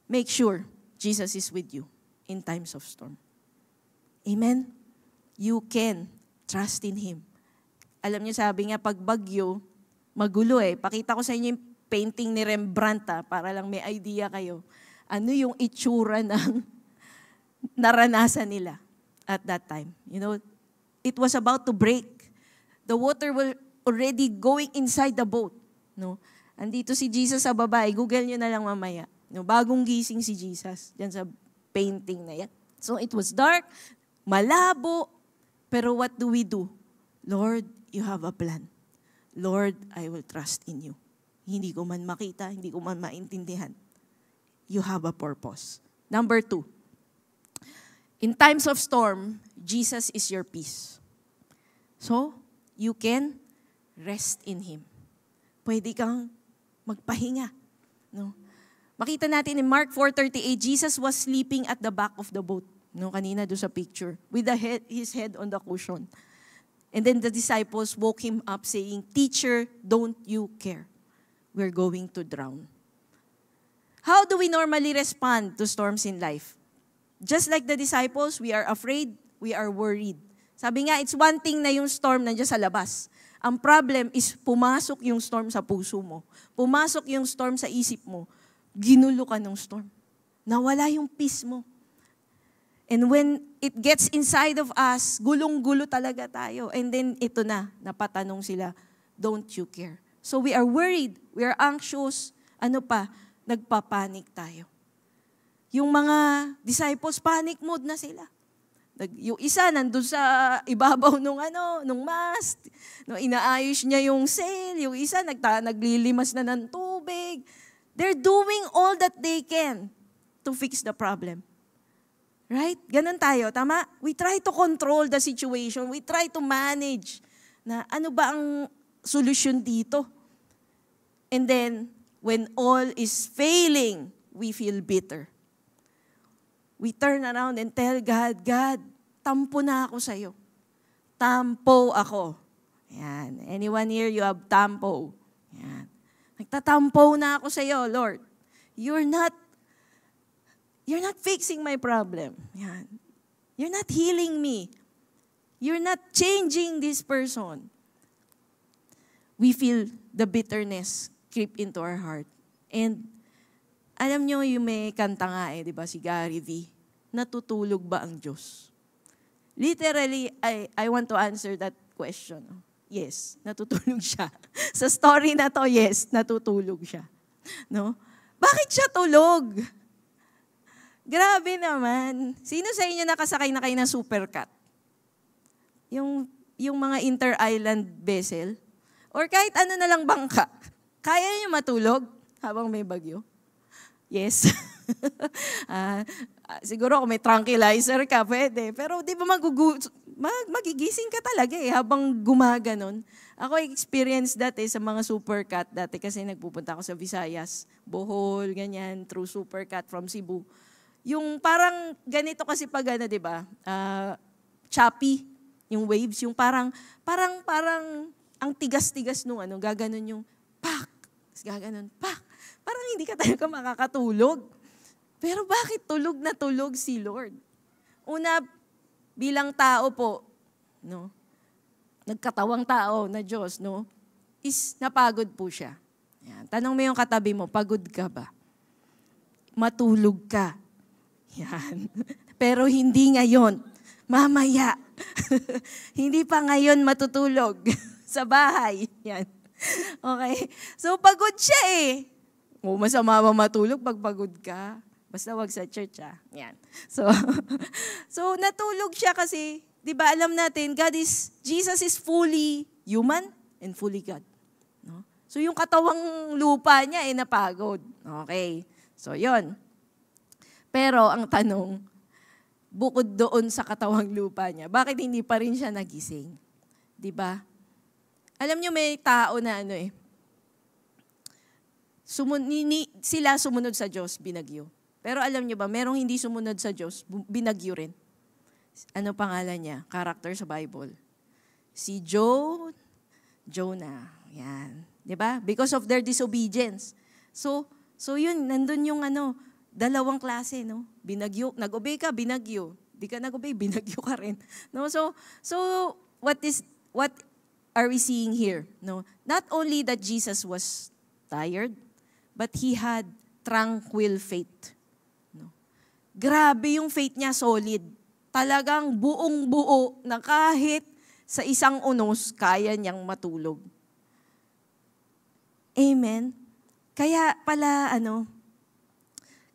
Make sure Jesus is with you in times of storm. Amen? You can trust in Him. Alam niyo, sabi nga, pag bagyo, magulo eh. Pakita ko sa inyo yung painting ni Rembrandt para lang may idea kayo. Ano yung itsura ng naranasan nila at that time. You know, it was about to break. The water was already going inside the boat. No? Andito si Jesus sa baba. Google niyo na lang mamaya. No, bagong gising si Jesus dyan sa painting na yan. So it was dark, malabo, pero what do? Lord, you have a plan. Lord, I will trust in you. Hindi ko man makita, hindi ko man maintindihan. You have a purpose. Number 2, in times of storm, Jesus is your peace. So, you can rest in Him. Pwede kang magpahinga. No? Makita natin in Mark 4:38, Jesus was sleeping at the back of the boat. No, kanina doon sa picture, with his head on the cushion. And then the disciples woke him up saying, "Teacher, don't you care? We're going to drown." How do we normally respond to storms in life? Just like the disciples, we are afraid, we are worried. Sabi nga, it's one thing na yung storm nandiyan sa labas. Ang problem is pumasok yung storm sa puso mo. Pumasok yung storm sa isip mo. Ginulo ka ng storm. Nawala yung peace mo. And when it gets inside of us, gulong-gulo talaga tayo. And then ito na, napatanong sila, don't you care? So we are worried, we are anxious, ano pa, nagpapanik tayo. Yung mga disciples, panic mode na sila. Yung isa nandun sa ibabaw nung mast, no, inaayos niya yung sail, yung isa naglilimas na ng tubig. They're doing all that they can to fix the problem. Right? Ganun tayo, tama? We try to control the situation. We try to manage na ano ba ang solusyon dito. And then, when all is failing, we feel bitter. We turn around and tell God, God, tampo na ako sa'yo. Tampo ako. Yan. Anyone here, you have tampo. Yan. Nagtatampo na ako sa'yo, Lord. You're not fixing my problem. Yan. You're not healing me. You're not changing this person. We feel the bitterness creep into our heart. And alam nyo yung may kanta nga di ba, si Gary V, natutulog ba ang Diyos? Literally, I want to answer that question. Yes, natutulog siya. Sa story na to, yes, natutulog siya. No? Bakit siya tulog? Grabe naman. Sino sa inyo nakasakay na kayo ng supercat? Yung mga inter-island vessel? Or kahit ano na lang bangka? Kaya niyo matulog habang may bagyo? Yes. Siguro kung may tranquilizer ka, pwede. Pero di ba magigising ka talaga habang gumaganon. Ako experience dati sa mga supercat dati kasi nagpupunta ako sa Visayas, Bohol, ganyan, through supercat from Cebu. Yung parang ganito kasi pag di ba? Choppy, yung waves, yung parang ang tigas-tigas nung gaganon yung pak, gaganon, pak. Parang hindi ka talaga makakatulog. Pero bakit tulog na tulog si Lord? Una, bilang tao po, no? Nagkatawang tao na Diyos, no? Is napagod po siya. Yan. Tanong mo yung katabi mo, pagod ka ba? Matulog ka. Yan. Pero hindi ngayon. Mamaya. Hindi pa ngayon matutulog sa bahay. Yan. Okay? So, pagod siya masama ba matulog pag pagod ka? Basta wag sa church, Yan. So natulog siya kasi di ba alam natin, Jesus is fully human and fully God. No? So yung katawang lupa niya napagod. Okay. So yun. Pero ang tanong, bukod doon sa katawang lupa niya, bakit hindi pa rin siya nagising? Di ba? Alam niyo may tao na sila sumunod sa Diyos, binagyo. Pero alam niyo ba, merong hindi sumunod sa Diyos, binagyo rin. Ano pangalan niya? Character sa Bible. Si Jonah. Yan. 'Di ba? Because of their disobedience. So yun, nandun yung dalawang klase, no? Binagyo, nag-obey ka, binagyo. Di ka nag-obey, binagyo ka rin. No? So what are we seeing here? No? Not only that Jesus was tired, but he had tranquil faith. No? Grabe yung faith niya, solid. Talagang buong-buo na kahit sa isang unos, kaya niyang matulog. Amen? Kaya pala,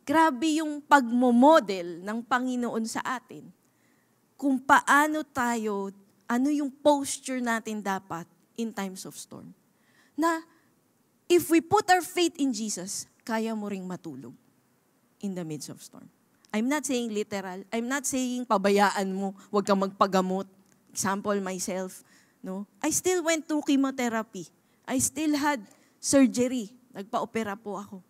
grabe yung pagmomodel ng Panginoon sa atin. Kung paano tayo, ano yung posture natin dapat in times of storm. Na if we put our faith in Jesus, kaya mo ring matulog in the midst of storm. I'm not saying literal. I'm not saying pabayaan mo, huwag kang magpagamot. Example, myself. No? I still went through chemotherapy. I still had surgery. Nagpa-opera po ako.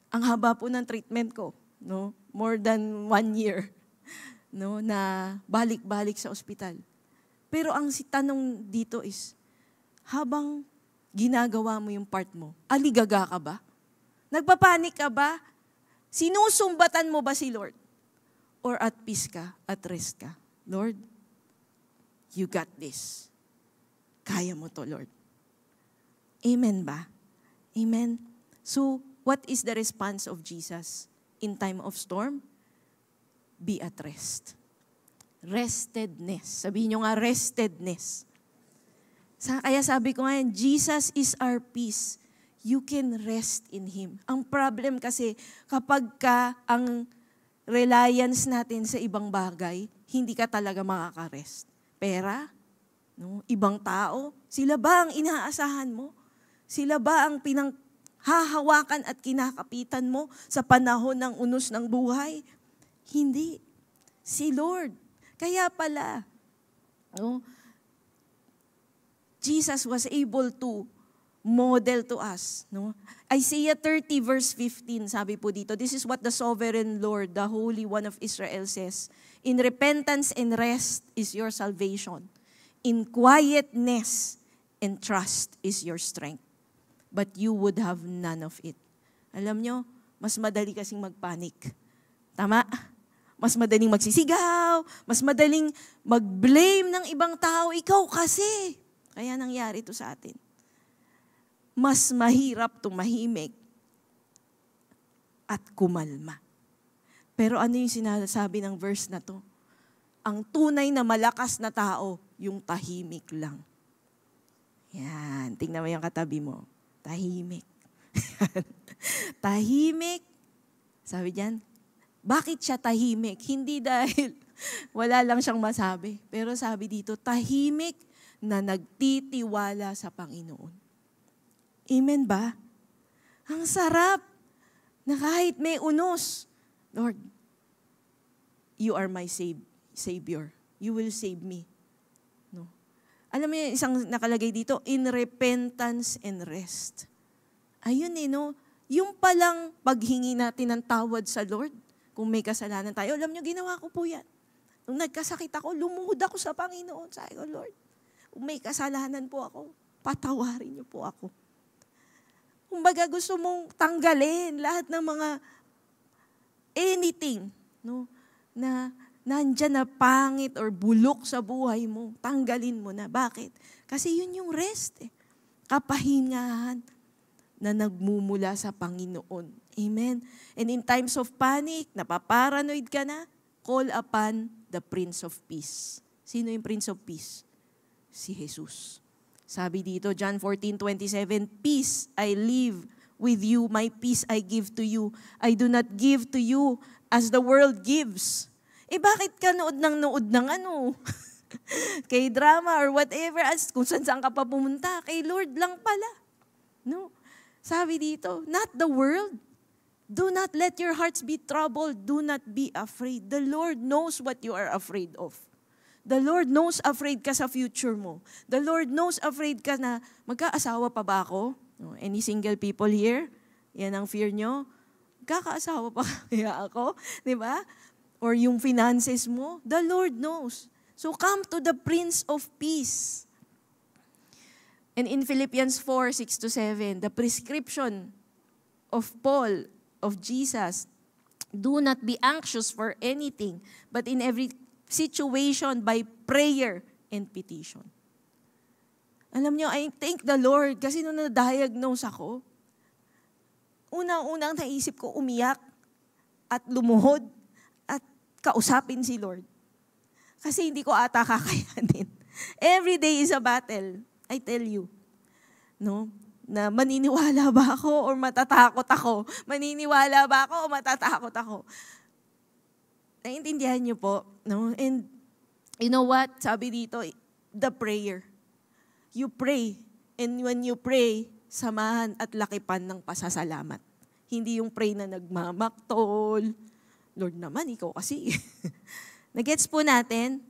Ang haba po ng treatment ko. No? More than 1 year. No? Na balik-balik sa ospital. Pero ang tanong dito is, habang ginagawa mo yung part mo, aligaga ka ba? Nagpapanik ka ba? Sinusumbatan mo ba si Lord? Or at peace ka, at rest ka? Lord, you got this. Kaya mo to, Lord. Amen ba? Amen? So, what is the response of Jesus in time of storm? Be at rest. Restedness. Sabihin nyo nga, restedness. Kaya sabi ko nga, Jesus is our peace. You can rest in Him. Ang problem kasi, kapag ang reliance natin sa ibang bagay, hindi ka talaga makaka-rest. Pera, no? Ibang tao, sila ba ang inaasahan mo? Sila ba ang pinanghahawakan at kinakapitan mo sa panahon ng unos ng buhay? Hindi. Si Lord. Kaya pala, no? Jesus was able to model to us. No? Isaiah 30 verse 15, sabi po dito, this is what the sovereign Lord, the Holy One of Israel says, in repentance and rest is your salvation. In quietness and trust is your strength. But you would have none of it. Alam nyo, mas madali kasing magpanik. Tama? Mas madaling magsisigaw, mas madaling mag-blame ng ibang tao, ikaw kasi. Kaya nangyari ito sa atin. Mas mahirap tumahimik at kumalma. Pero ano yung sinasabi ng verse na to? Ang tunay na malakas na tao, yung tahimik lang. Yan, tingnan mo yung katabi mo. Tahimik. Tahimik. Sabi diyan, bakit siya tahimik? Hindi dahil wala lang siyang masabi. Pero sabi dito, tahimik na nagtitiwala sa Panginoon. Amen ba? Ang sarap na kahit may unos, Lord, you are my Savior. You will save me. No. Alam mo yung isang nakalagay dito, in repentance and rest. Ayun no? Yung palang paghingi natin ng tawad sa Lord, kung may kasalanan tayo, alam nyo, ginawa ko po yan. Nung nagkasakit ako, lumuhod ako sa Panginoon. Sabi ko, Lord, kung may kasalanan po ako, patawarin niyo po ako. Kumbaga gusto mong tanggalin lahat ng mga anything, no, na nandyan na pangit or bulok sa buhay mo, tanggalin mo na. Bakit? Kasi yun yung rest. Kapahingahan na nagmumula sa Panginoon. Amen? And in times of panic, napaparanoid ka na, call upon the Prince of Peace. Sino yung Prince of Peace? Si Jesus. Sabi dito, John 14:27, peace I leave with you, my peace I give to you. I do not give to you as the world gives. Bakit ka nood ng kay drama or whatever, as kung saan ka pa pumunta, kay Lord lang pala. No. Sabi dito, not the world. Do not let your hearts be troubled. Do not be afraid. The Lord knows what you are afraid of. The Lord knows afraid ka sa future mo. The Lord knows afraid ka na magkaasawa pa ba ako? Any single people here? Yan ang fear nyo? Magkakaasawa pa kaya ako? Diba? Or yung finances mo? The Lord knows. So come to the Prince of Peace. And in Philippians 4:6-7, the prescription of Paul, of Jesus, do not be anxious for anything, but in every situation by prayer and petition. Alam niyo, I thank the Lord kasi nung na-diagnose ako, unang-unang naisip ko umiyak at lumuhod at kausapin si Lord. Kasi hindi ko ata kakayanin. Every day is a battle, I tell you. No? Na maniniwala ba ako or matatakot ako? Maniniwala ba ako o matatakot ako? Naiintindihan niyo po, no? And you know what? Sabi dito, the prayer. You pray. And when you pray, samahan at lakipan ng pasasalamat. Hindi yung pray na nagmamaktol. Lord naman, ikaw kasi. Nagets po natin?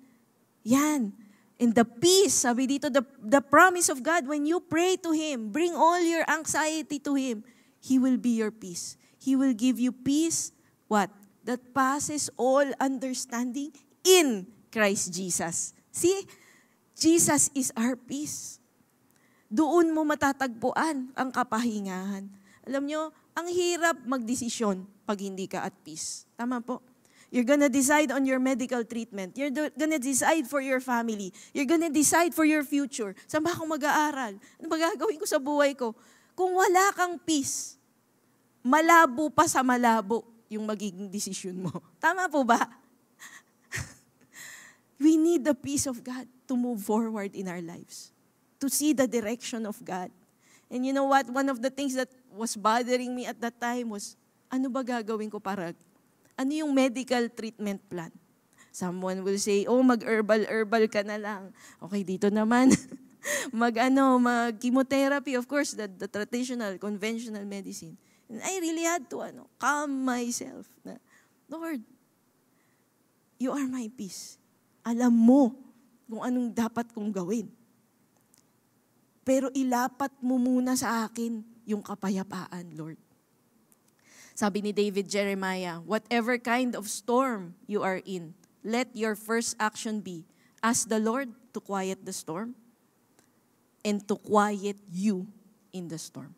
Yan. And the peace, sabi dito, the promise of God, when you pray to Him, bring all your anxiety to Him, He will be your peace. He will give you peace, what? That passes all understanding in Christ Jesus. See? Jesus is our peace. Doon mo matatagpuan ang kapahingahan. Alam nyo, ang hirap magdesisyon pag hindi ka at peace. Tama po? You're gonna decide on your medical treatment. You're gonna decide for your family. You're gonna decide for your future. Saan ba ako mag-aaral? Ano ba gagawin ko sa buhay ko? Kung wala kang peace, malabo pa sa malabo yung magiging desisyon mo. Tama po ba? We need the peace of God to move forward in our lives. To see the direction of God. And you know what? One of the things that was bothering me at that time was, ano ba gagawin ko para, ano yung medical treatment plan? Someone will say, oh, mag-herbal ka na lang. Okay, dito naman, mag-chemotherapy, of course, the traditional, conventional medicine. And I really had to calm myself. Lord, you are my peace. Alam mo kung anong dapat kong gawin. Pero ilapat mo muna sa akin yung kapayapaan, Lord. Sabi ni David Jeremiah, whatever kind of storm you are in, let your first action be, ask the Lord to quiet the storm and to quiet you in the storm.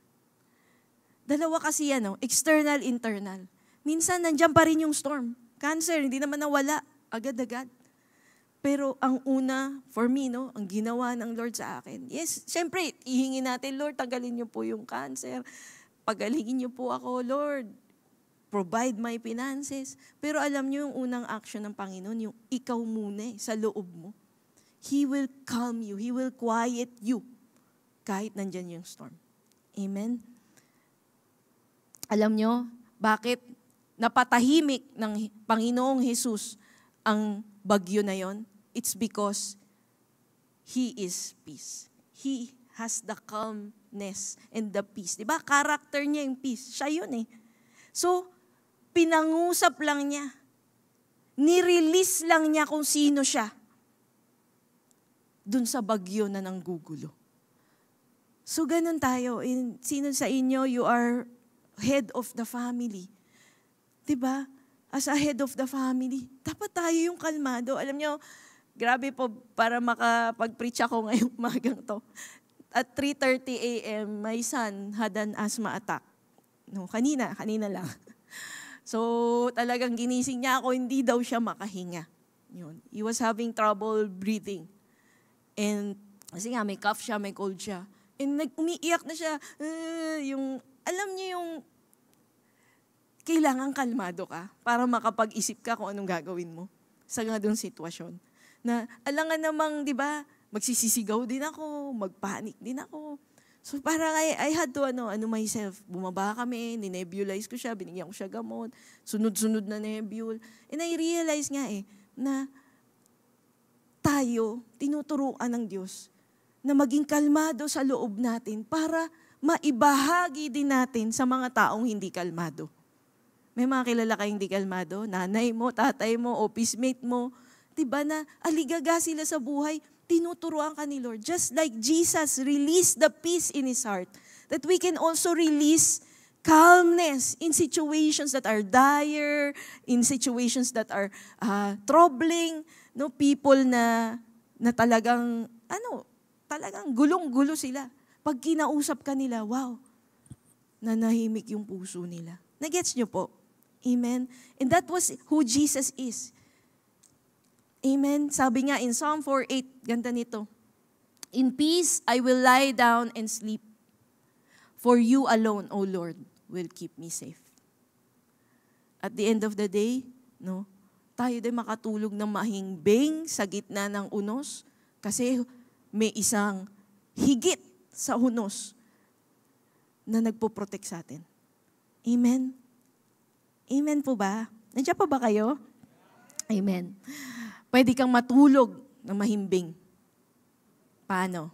Dalawa kasi yan, external, internal. Minsan, nandiyan pa rin yung storm. Cancer, hindi naman nawala, agad-agad. Pero ang una, for me, ang ginawa ng Lord sa akin, yes, syempre, ihingin natin, Lord, tagalin niyo po yung cancer. Pagalingin niyo po ako, Lord. Provide my finances. Pero alam niyo yung unang action ng Panginoon, yung ikaw muna sa loob mo. He will calm you. He will quiet you kahit nandyan yung storm. Amen? Alam nyo, bakit napatahimik ng Panginoong Jesus ang bagyo na yon? It's because He is peace. He has the calmness and the peace. Diba? Character niya yung peace. Siya yun eh. So, pinangusap lang niya. Nirelease lang niya kung sino siya. Dun sa bagyo na nanggugulo. So, ganun tayo. Sino sa inyo, you are head of the family. Diba? As a head of the family, dapat tayo yung kalmado. Alam nyo, grabe po, para makapag-preach ako ngayong umagang to. At 3:30 a.m., my son had an asthma attack. No, kanina lang. So, talagang ginising niya ako, hindi daw siya makahinga. Yun. He was having trouble breathing. And, kasi nga, may cough siya, may cold siya. And umiiyak na siya. Alam niyo yung kailangan kalmado ka para makapag-isip ka kung anong gagawin mo sa ganung sitwasyon. Na alangan namang, di ba, magsisisigaw din ako, magpanik din ako. So parang I had to myself. Bumaba kami, ninebulize ko siya, binigyan ko siya gamot, sunod-sunod na nebule. And I realized nga na tayo tinuturuan ng Diyos na maging kalmado sa loob natin para maibahagi din natin sa mga taong hindi kalmado. May mga kilala kayong hindi kalmado? Nanay mo, tatay mo, office mate mo. Diba na aligaga sila sa buhay, tinuturuan ka ni Lord. Just like Jesus released the peace in His heart, that we can also release calmness in situations that are dire, in situations that are troubling, no, people na talagang talagang gulong-gulo sila. Pag kinausap ka nila, wow, nanahimik yung puso nila. Nagets nyo po? Amen? And that was who Jesus is. Amen? Sabi nga in Psalm 4:8, ganda nito. In peace I will lie down and sleep, for you alone, O Lord, will keep me safe. At the end of the day, no, tayo din makatulog ng mahimbing sa gitna ng unos kasi may isang higit sa unos na nagpo-protect sa atin. Amen? Amen po ba? Nandiyan pa ba kayo? Amen. Pwede kang matulog ng mahimbing. Paano?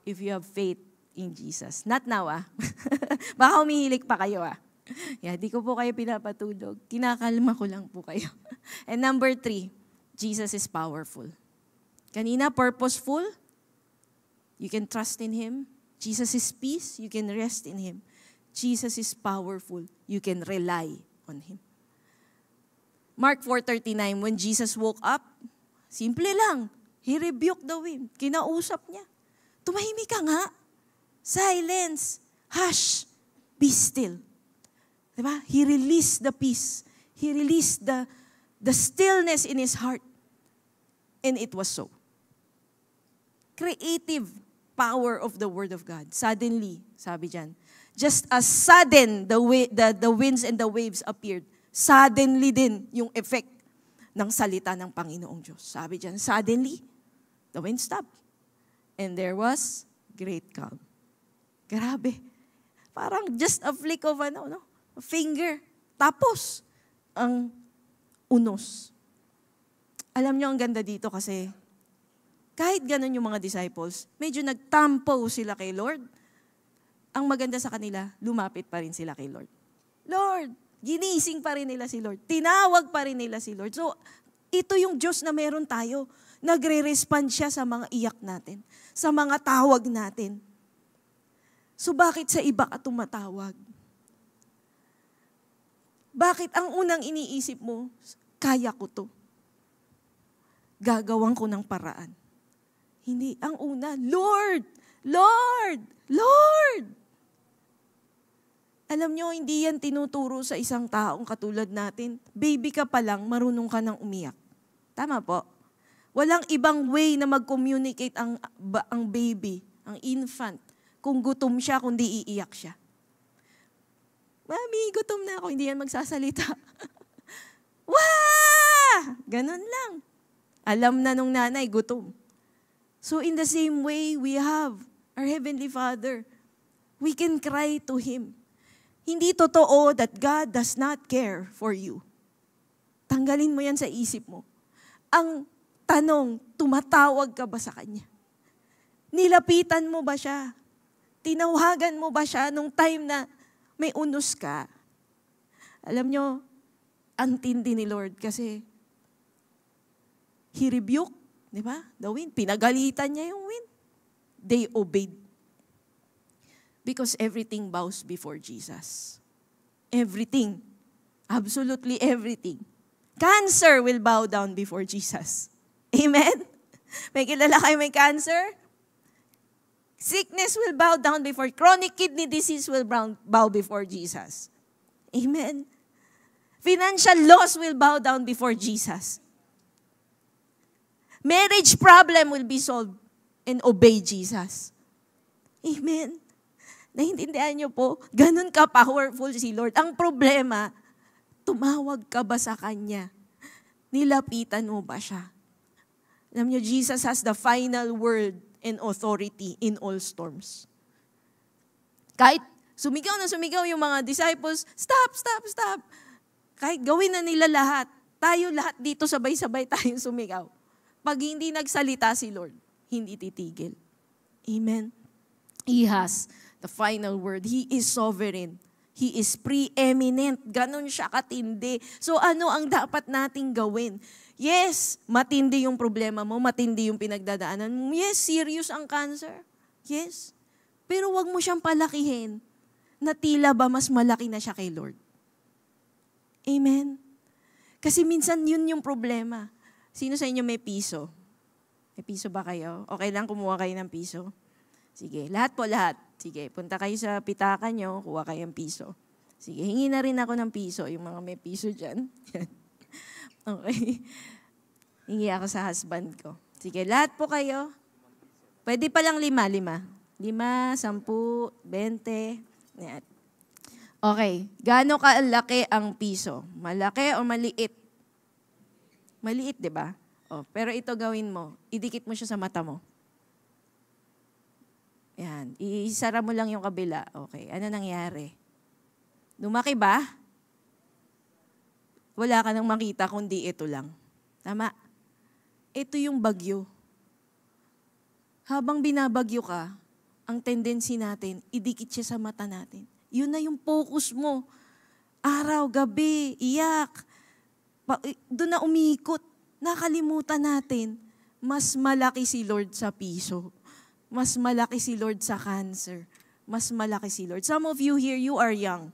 If you have faith in Jesus. Not now, Baka humihilig pa kayo, Yeah, di ko po kayo pinapatulog. Kinakalma ko lang po kayo. And number 3, Jesus is powerful. Kanina, purposeful. You can trust in Him. Jesus is peace. You can rest in Him. Jesus is powerful. You can rely on Him. Mark 4:39, when Jesus woke up, simple lang. He rebuked the wind. Kinausap niya. Tumahimik ka nga. Silence. Hush. Be still. Diba? He released the peace. He released the stillness in His heart. And it was so. Creative power of the Word of God. Suddenly, sabi dyan, just as sudden the winds and the waves appeared, suddenly din yung effect ng salita ng Panginoong Diyos. Sabi dyan, suddenly, the wind stopped. And there was great calm. Grabe. Parang just a flick of a finger. Tapos, ang unos. Alam nyo, ang ganda dito kasi, kahit ganun yung mga disciples, medyo nagtampo sila kay Lord. Ang maganda sa kanila, lumapit pa rin sila kay Lord. Lord, ginising pa rin nila si Lord. Tinawag pa rin nila si Lord. So, ito yung Diyos na meron tayo. Nagre-respond siya sa mga iyak natin, sa mga tawag natin. So, bakit sa iba ka tumatawag? Bakit ang unang iniisip mo, kaya ko to? Gagawan ko ng paraan. Hindi. Ang una, Lord! Lord! Lord! Alam nyo, hindi yan tinuturo sa isang taong katulad natin. Baby ka pa lang, marunong ka nang umiyak. Tama po? Walang ibang way na mag-communicate ang baby, ang infant, kung gutom siya, kundi iiyak siya. Mami, gutom na ako. Hindi yan magsasalita. Wah! Ganun lang. Alam na nung nanay, gutom. So in the same way, we have our Heavenly Father. We can cry to Him. Hindi totoo that God does not care for you. Tanggalin mo yan sa isip mo. Ang tanong, tumatawag ka ba sa Kanya? Nilapitan mo ba siya? Tinawagan mo ba siya nung time na may unos ka? Alam nyo, ang tindi ni Lord kasi He rebuked, di ba? The wind. Pinagalitan niya yung wind. They obeyed. Because everything bows before Jesus. Everything. Absolutely everything. Cancer will bow down before Jesus. Amen? May kilala kayo may cancer? Sickness will bow down before, chronic kidney disease will bow before Jesus. Amen? Financial loss will bow down before Jesus. Marriage problem will be solved and obey Jesus. Amen? Naintindihan niyo po, ganun ka-powerful si Lord. Ang problema, tumawag ka ba sa Kanya? Nilapitan mo ba siya? Alam niyo, Jesus has the final word and authority in all storms. Kahit sumigaw na sumigaw yung mga disciples, stop, stop, stop. Kahit gawin na nila lahat, tayo lahat dito sabay-sabay tayong sumigaw. Pag hindi nagsalita si Lord, hindi titigil. Amen? He has the final word. He is sovereign. He is preeminent. Ganon siya katindi. So ano ang dapat nating gawin? Yes, matindi yung problema mo, matindi yung pinagdadaanan mo. Yes, serious ang cancer. Yes. Pero wag mo siyang palakihin na tila ba mas malaki na siya kay Lord. Amen? Kasi minsan yun yung problema. Sino sa inyo may piso? May piso ba kayo? Okay lang kumuha kayo ng piso? Sige, lahat po lahat. Sige, punta kayo sa pitaka nyo, kuha kayo ng piso. Sige, hingi na rin ako ng piso, yung mga may piso dyan. Okay. Hingi ako sa husband ko. Sige, lahat po kayo. Pwede pa lang 5. 5, 10, 20. Yan. Okay. Gaano kalaki ang piso? Malaki o maliit? Maliit, di ba? Oh, pero ito gawin mo. Idikit mo siya sa mata mo. Yan. Isara mo lang yung kabila. Okay. Ano nangyari? Lumaki ba? Wala ka nang makita kundi ito lang. Tama? Ito yung bagyo. Habang binabagyo ka, ang tendency natin, idikit siya sa mata natin. Yun na yung focus mo. Araw, gabi, iyak. Doon na umiikot. Nakalimutan natin, mas malaki si Lord sa piso. Mas malaki si Lord sa cancer. Mas malaki si Lord. Some of you here, you are young.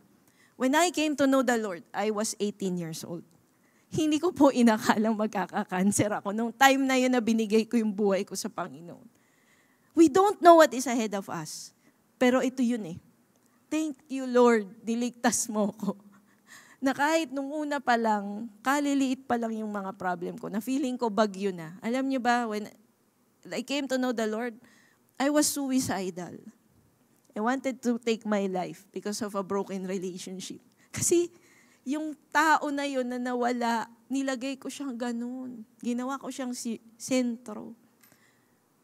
When I came to know the Lord, I was 18 years old. Hindi ko po inakalang magkaka-cancer ako nung time na yun na binigay ko yung buhay ko sa Panginoon. We don't know what is ahead of us. Pero ito yun eh. Thank you, Lord, niligtas mo ko. Na kahit nung una pa lang, kaliliit pa lang yung mga problem ko, na feeling ko bagyo na. Alam niyo ba, when I came to know the Lord, I was suicidal. I wanted to take my life because of a broken relationship. Kasi yung tao na yun na nawala, nilagay ko siyang ganun. Ginawa ko siyang sentro.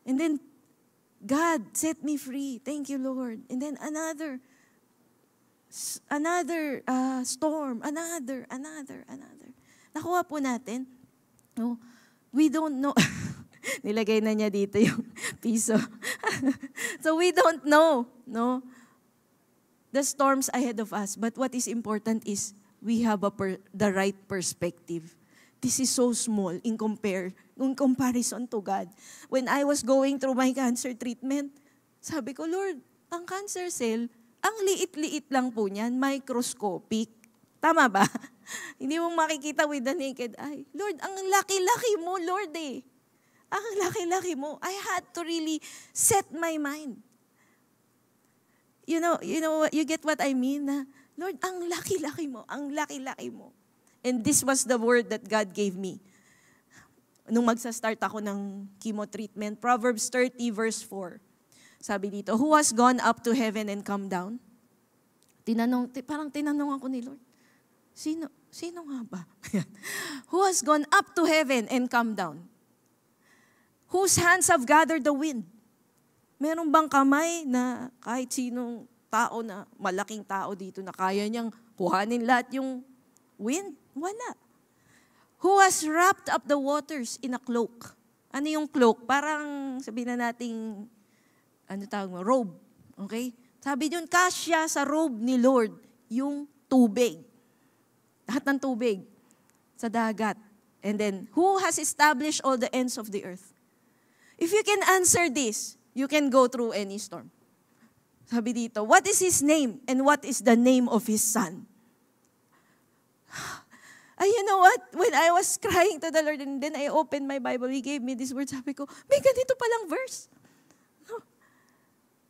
And then, God set me free. Thank you, Lord. And then another storm, another. Nakuha po natin. No, we don't know. Nilagay na niya dito yung piso. So we don't know, no, the storms ahead of us. But what is important is we have the right perspective. This is so small in comparison to God. When I was going through my cancer treatment, sabi ko, Lord, ang cancer cell, ang liit-liit lang po niyan, microscopic. Tama ba? Hindi mo makikita with the naked eye. Lord, ang laki-laki mo, Lord eh. Ang laki-laki mo. I had to really set my mind. You know, you get what I mean? Na, Lord, ang laki-laki mo, ang laki-laki mo. And this was the word that God gave me. Nung magsa-start ako ng chemo treatment, Proverbs 30 verse 4. Sabi dito, who has gone up to heaven and come down? Parang tinanong ako ni Lord, sino nga ba? Who has gone up to heaven and come down? Whose hands have gathered the wind? Meron bang kamay na kahit sinong tao na, malaking tao dito na kaya niyang kuhanin lahat yung wind? Wala. Who has wrapped up the waters in a cloak? Ano yung cloak? Parang sabihin na nating, robe. Okay? Sabi yun, kasya sa robe ni Lord, yung tubig. Lahat ng tubig sa dagat. And then, who has established all the ends of the earth? If you can answer this, you can go through any storm. Sabi dito, what is His name and what is the name of His Son? You know what? When I was crying to the Lord and then I opened my Bible, He gave me this word. Sabi ko, may ganito palang verse. No.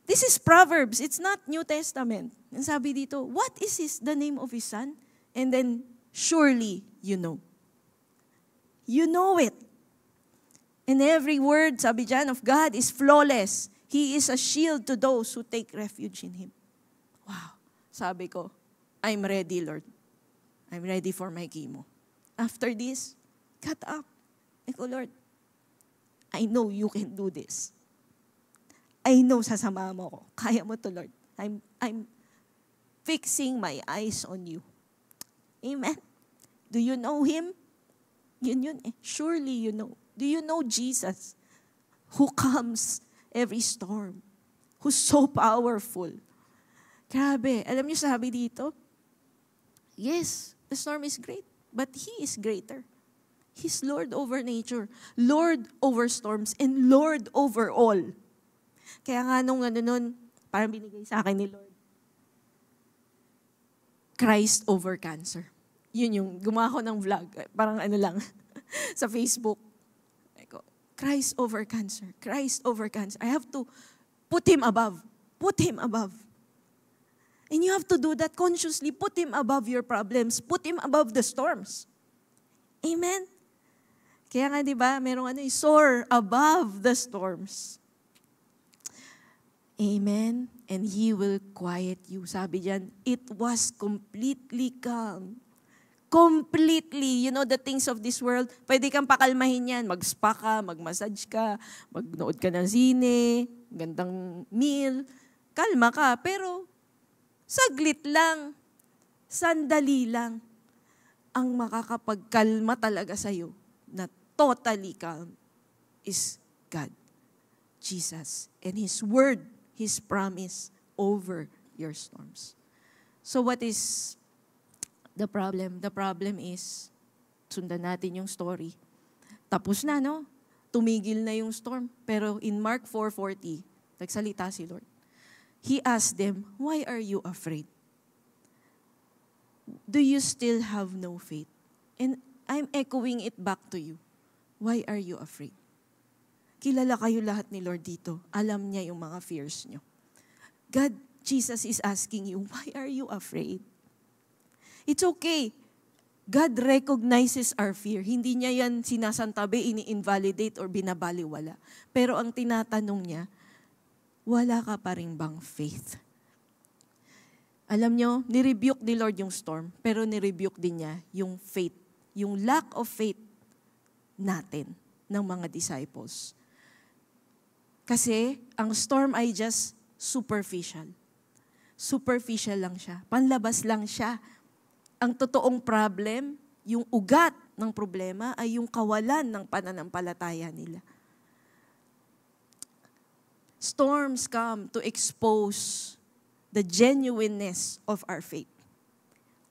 This is Proverbs. It's not New Testament. And sabi dito, what is the name of His Son? And then, surely you know. You know it. And every word, sabi dyan, of God is flawless. He is a shield to those who take refuge in Him. Wow. Sabi ko, I'm ready, Lord. I'm ready for my chemo. After this, got up. Ako, Lord, I know you can do this. I know sasama mo ko. Kaya mo to, Lord. I'm fixing my eyes on you. Amen. Do you know Him? Yun eh. Surely you know. Do you know Jesus who calms every storm? Who's so powerful? Grabe. Alam niyo sabi dito, yes, the storm is great, but He is greater. He's Lord over nature, Lord over storms, and Lord over all. Kaya nga nung nun, parang binigay sa akin ni Lord, Christ over cancer. Yun yung, gumawa ko ng vlog, parang lang, sa Facebook. Christ over cancer, Christ over cancer. I have to put Him above. Put Him above. And you have to do that consciously. Put Him above your problems. Put Him above the storms. Amen? Kaya nga, di ba, merong soar above the storms. Amen? And He will quiet you. Sabi diyan, it was completely calm. Completely. You know, the things of this world, pwede kang pakalmahin yan. Mag-spa ka, mag-massage ka, magnood ka ng sine, gandang meal. Kalma ka. Pero, saglit lang, sandali lang, ang makakapagkalma talaga sa'yo na totally calm is God, Jesus, and His Word, His promise over your storms. So what is the problem? The problem is, sundan natin yung story. Tapos na, no? Tumigil na yung storm. Pero in Mark 4:40, nagsalita si Lord. He asked them, why are you afraid? Do you still have no faith? And I'm echoing it back to you. Why are you afraid? Kilala kayo lahat ni Lord dito. Alam niya yung mga fears niyo. God, Jesus is asking you, why are you afraid? It's okay. God recognizes our fear. Hindi niya yan sinasantabi, ini-invalidate or binabaliwala. Pero ang tinatanong niya, wala ka pa rin bang faith? Alam nyo, nirebuke ni Lord yung storm, pero nirebuke din niya yung faith, yung lack of faith natin, ng mga disciples. Kasi, ang storm ay just superficial. Superficial lang siya. Panlabas lang siya. Ang totoong problem, yung ugat ng problema ay yung kawalan ng pananampalataya nila. Storms come to expose the genuineness of our faith.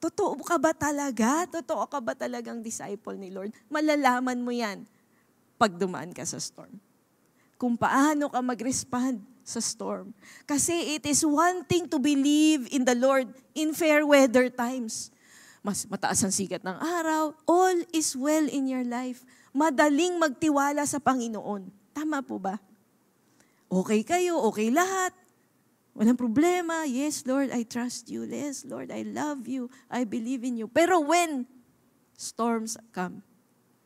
Totoo ka ba talaga? Totoo ka ba talagang disciple ni Lord? Malalaman mo yan pag dumaan ka sa storm. Kung paano ka mag-respond sa storm. Kasi it is one thing to believe in the Lord in fair weather times. Mas mataas ang sikat ng araw, all is well in your life. Madaling magtiwala sa Panginoon. Tama po ba? Okay kayo, okay lahat. Walang problema. Yes, Lord, I trust you. Yes, Lord, I love you. I believe in you. Pero when storms come,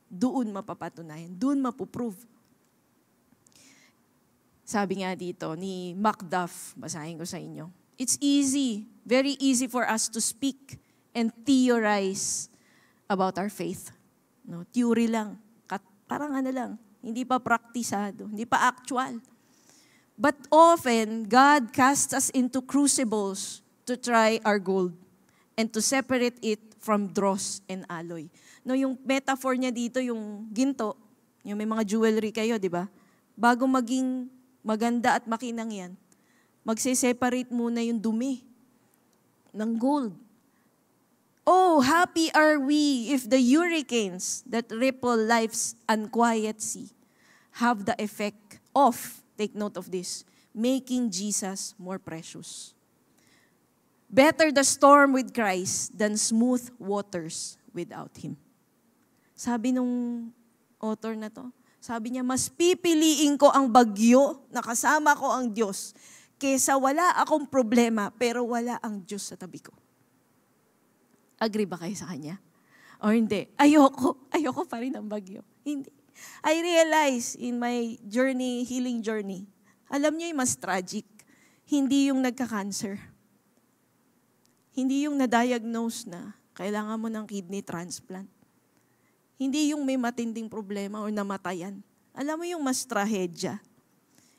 doon mapapatunayan, doon mapuprove. Sabi nga dito ni Macduff, basahin ko sa inyo. It's easy, very easy for us to speak and theorize about our faith. No, theory lang. Parang lang, hindi pa praktisado, hindi pa actual. But often, God casts us into crucibles to try our gold and to separate it from dross and alloy. No, yung metaphor niya dito, yung ginto, yung may mga jewelry kayo, di ba? Bago maging maganda at makinang yan, magse-separate muna yung dumi ng gold. Oh, happy are we if the hurricanes that ripple life's unquiet sea have the effect of, take note of this, making Jesus more precious. Better the storm with Christ than smooth waters without Him. Sabi nung author na to, sabi niya, mas pipiliin ko ang bagyo na kasama ko ang Diyos kesa wala akong problema pero wala ang Diyos sa tabi ko. Agree ba kayo sa kanya? O hindi? Ayoko pa rin ng bagyo. Hindi. I realize in my journey, healing journey, alam niyo yung mas tragic, hindi yung nagka-cancer. Hindi yung na-diagnose na kailangan mo ng kidney transplant. Hindi yung may matinding problema o namatayan. Alam mo yung mas trahedya,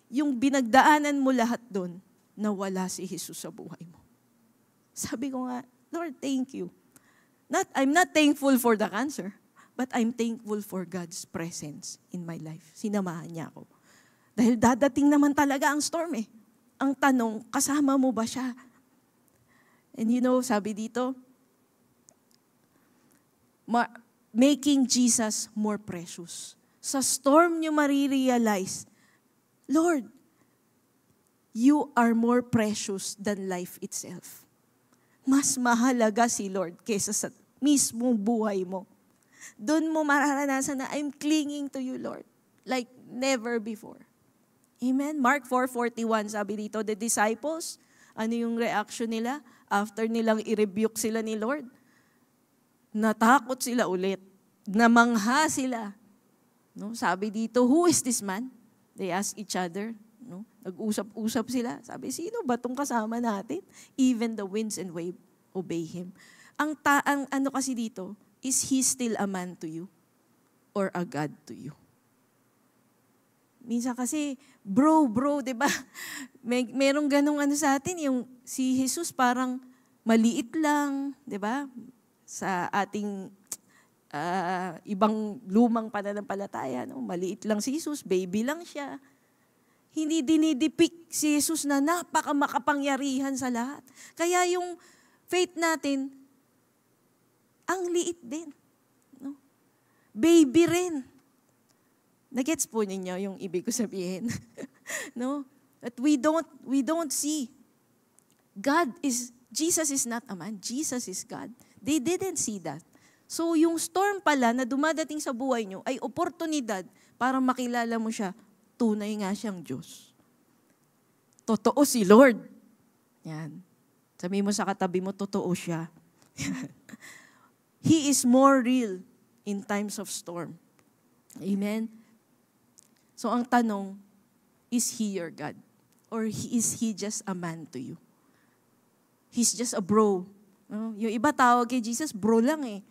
yung binagdaanan mo lahat doon na wala si Jesus sa buhay mo. Sabi ko nga, Lord, thank you. I'm not thankful for the cancer, But I'm thankful for God's presence in my life. Sinamahan niya ako. Dahil dadating naman talaga ang storm eh. Ang tanong, kasama mo ba siya? And sabi dito, making Jesus more precious. Sa storm nyo marirealize, Lord, you are more precious than life itself. Mas mahalaga si Lord kaysa sa mismong buhay mo. Doon mo mararanasan na I'm clinging to you, Lord, like never before. Amen? Mark 4:41, sabi dito, the disciples, ano yung reaction nila? After nilang i-rebuke sila ni Lord, natakot sila ulit. Namangha sila. No? Sabi dito, who is this man? They ask each other. No? Nag-usap-usap sila. Sabi, sino ba itong kasama natin? Even the winds and waves obey him. Ang ano kasi dito, is he still a man to you? Or a God to you? Minsan kasi, bro, di ba? Merong ganong ano sa atin, yung si Jesus parang maliit lang, di ba? Sa ating ibang lumang pananampalataya, no? Maliit lang si Jesus, baby lang siya. Hindi dinidipik si Jesus na napakamakapangyarihan sa lahat. Kaya yung faith natin, ang liit din. No? Baby rin. Nagets po ninyo yung ibig ko sabihin. No? That we don't see. Jesus is not a man. Jesus is God. They didn't see that. So yung storm pala na dumadating sa buhay nyo ay oportunidad para makilala mo siya. Tunay nga siyang Diyos. Totoo si Lord. Yan. Sabi mo sa katabi mo, totoo siya. He is more real in times of storm. Amen? So ang tanong, is He your God? Or is He just a man to you? He's just a bro. No? Yung iba tawag kay Jesus, bro lang eh.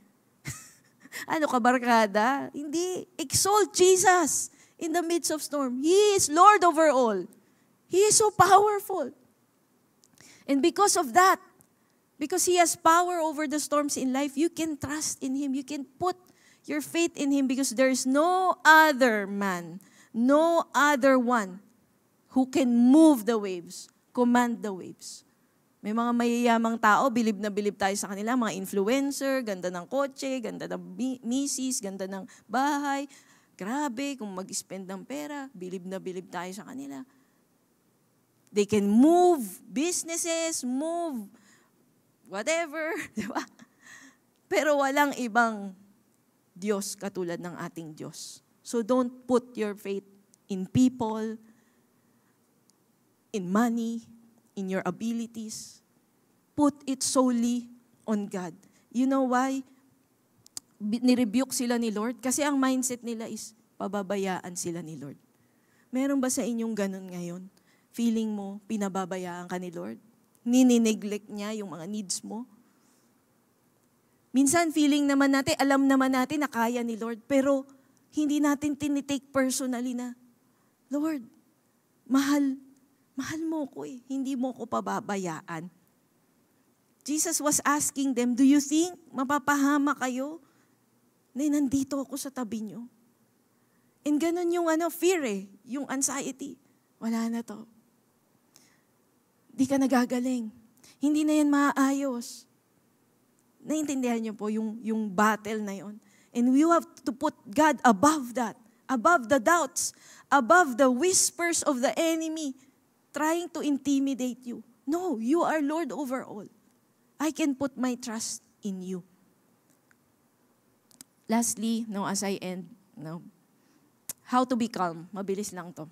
Ano ka, barkada? Hindi. Exalt Jesus in the midst of storm. He is Lord over all. He is so powerful. And because of that, because He has power over the storms in life, you can trust in Him. You can put your faith in Him because there is no other man, no other one who can move the waves, command the waves. May mga mayayamang tao, bilib na bilib tayo sa kanila, mga influencer, ganda ng kotse, ganda ng misis, ganda ng bahay. Grabe, kung mag-spend ng pera, bilib na bilib tayo sa kanila. They can move businesses, move whatever, di ba? Pero walang ibang Diyos katulad ng ating Diyos. So don't put your faith in people, in money, in your abilities. Put it solely on God. You know why? Nirebuke sila ni Lord? Kasi ang mindset nila is, pababayaan sila ni Lord. Meron ba sa inyong ganun ngayon? Feeling mo, pinababayaan ka ni Lord? Ninineglect niya yung mga needs mo? Minsan, feeling naman natin, alam naman natin na kaya ni Lord, pero hindi natin tinitake personally na, Lord, mahal mo ko eh. Hindi mo ko pababayaan. Jesus was asking them, do you think mapapahama kayo na nandito ako sa tabi nyo? And ganun yung fear eh, yung anxiety. Wala na to. Di ka nagagaling. Hindi na yan maayos. Naintindihan niyo po yung battle na yon. And we have to put God above that, above the doubts, above the whispers of the enemy trying to intimidate you. No, you are Lord over all. I can put my trust in you. Lastly, as I end, how to be calm. Mabilis lang to.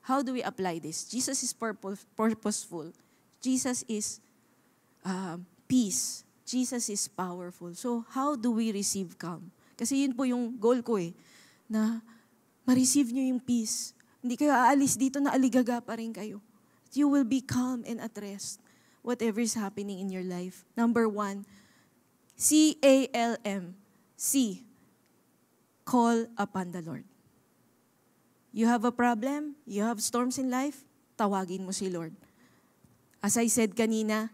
How do we apply this? Jesus is purposeful. Jesus is peace. Jesus is powerful. So, how do we receive calm? Kasi yun po yung goal ko na ma-receive nyo yung peace. Hindi kayo aalis dito na aligaga pa rin kayo. You will be calm and at rest, whatever is happening in your life. Number 1, CALM. C, call upon the Lord. You have a problem, you have storms in life, tawagin mo si Lord. As I said kanina,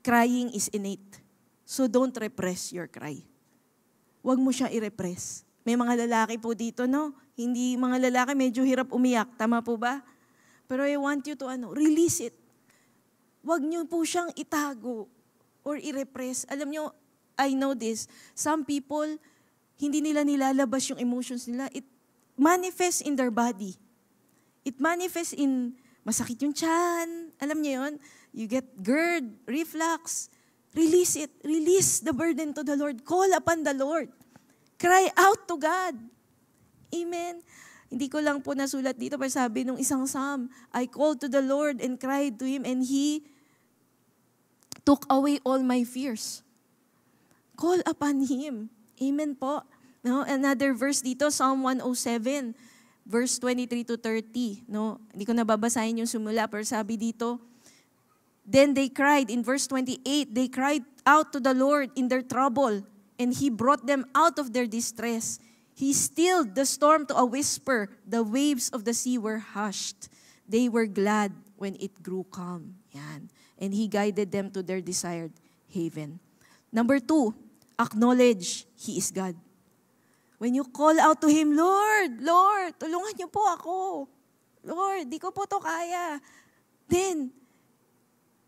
crying is innate. So don't repress your cry. huwag mo siya i-repress. May mga lalaki po dito, no? Hindi mga lalaki medyo hirap umiyak. Tama po ba? Pero I want you to release it. Huwag niyo po siyang itago or i-repress. Alam niyo, I know this. Some people, hindi nila nilalabas yung emotions nila. It manifests in their body. It manifests in masakit yung tiyan. Alam niyo yun? You get GERD, reflux. Release it. Release the burden to the Lord. Call upon the Lord. Cry out to God. Amen. Hindi ko lang po nasulat dito, pero sabi nung isang psalm, I called to the Lord and cried to Him and He took away all my fears. Call upon Him. Amen po. No? Another verse dito, Psalm 107, verse 23 to 30. No? Hindi ko nababasahin yung sumula, pero sabi dito, then they cried, in verse 28, they cried out to the Lord in their trouble, and He brought them out of their distress. He stilled the storm to a whisper. The waves of the sea were hushed. They were glad when it grew calm. Yan. And He guided them to their desired haven. Number 2, acknowledge He is God. When you call out to Him, Lord, Lord, tulungan niyo po ako. Lord, di ko po to kaya. Then,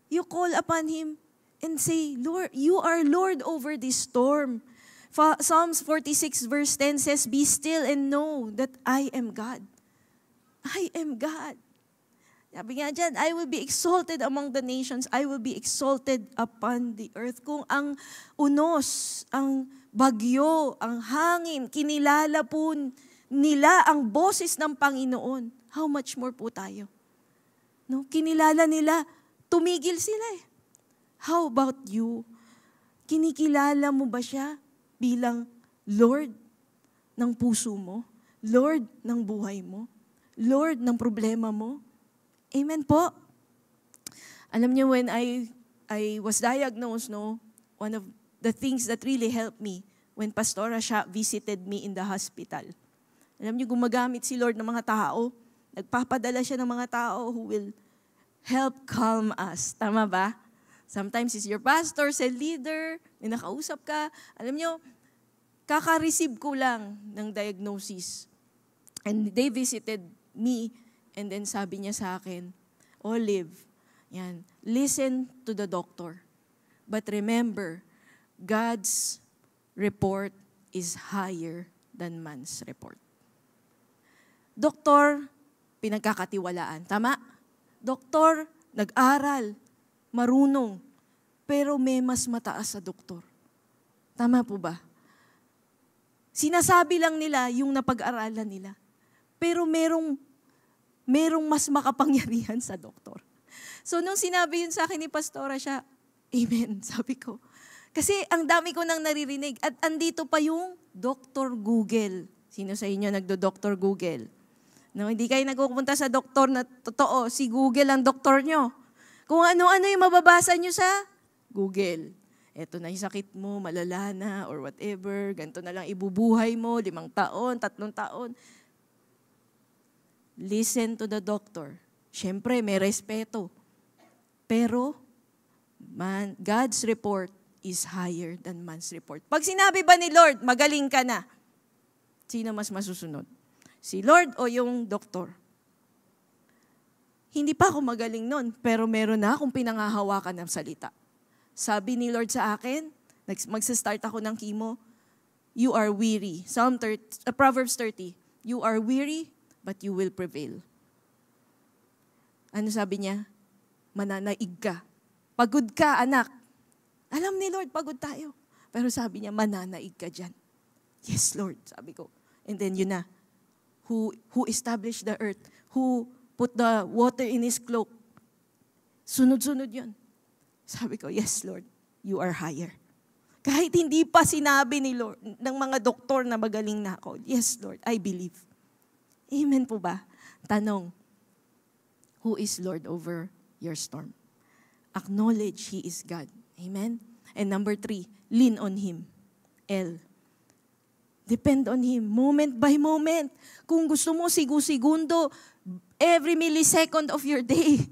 you call upon Him and say, Lord, you are Lord over this storm. Psalms 46 verse 10 says, be still and know that I am God. I am God. Sabi nga dyan, I will be exalted among the nations. I will be exalted upon the earth. Kung ang unos, ang bagyo, ang hangin, kinilala po nila ang boses ng Panginoon, how much more po tayo? No? Kinilala nila, tumigil sila eh. How about you? Kinikilala mo ba siya bilang Lord ng puso mo? Lord ng buhay mo? Lord ng problema mo? Amen po. Alam niyo, when I was diagnosed, no, one of the things that really helped me when Pastora siya visited me in the hospital. Alam niyo, gumagamit si Lord ng mga tao. Nagpapadala siya ng mga tao who will help calm us. Tama ba? Sometimes it's your pastor, cell leader, may nakausap ka. Alam niyo, kaka-receive ko lang ng diagnosis. And they visited me, and then sabi niya sa akin, Olive, yan, listen to the doctor. But remember, God's report is higher than man's report. Doktor, pinagkakatiwalaan. Tama? Doktor, nag-aral, marunong, pero may mas mataas sa doktor. Tama po ba? Sinasabi lang nila yung napag-aralan nila. Pero merong mas makapangyarihan sa doktor. So nung sinabi yun sa akin ni Pastora siya, amen, sabi ko. Kasi ang dami ko nang naririnig. At andito pa yung Dr. Google. Sino sa inyo nagdo-Dr. Google? No, hindi kayo nagpupunta sa doktor na totoo. Si Google ang doktor nyo. Kung ano-ano yung mababasa nyo sa Google. Eto na yung sakit mo, malala na, or whatever. Ganito na lang ibubuhay mo, 5 taon, 3 taon. Listen to the doctor. Siyempre, may respeto. Pero, God's report is higher than man's report. Pag sinabi ba ni Lord, magaling ka na, sino mas masusunod? Si Lord o yung doktor? Hindi pa ako magaling nun, pero meron na akong pinangahawakan ng salita. Sabi ni Lord sa akin, magsa-start ako ng chemo, you are weary. Proverbs 30, you are weary, but you will prevail. Ano sabi niya? Mananaig ka. Pagod ka, anak. Alam ni Lord, pagod tayo. Pero sabi niya, mananaig ka dyan. Yes, Lord, sabi ko. And then yun na, who established the earth, who put the water in His cloak. Sunod-sunod yun. Sabi ko, yes, Lord, you are higher. Kahit hindi pa sinabi ni Lord, ng mga doktor na magaling na ako, yes, Lord, I believe. Amen po ba? Tanong, who is Lord over your storm? Acknowledge He is God. Amen? And number 3, lean on Him. L. Depend on Him, moment by moment. Kung gusto mo, segundo, every millisecond of your day,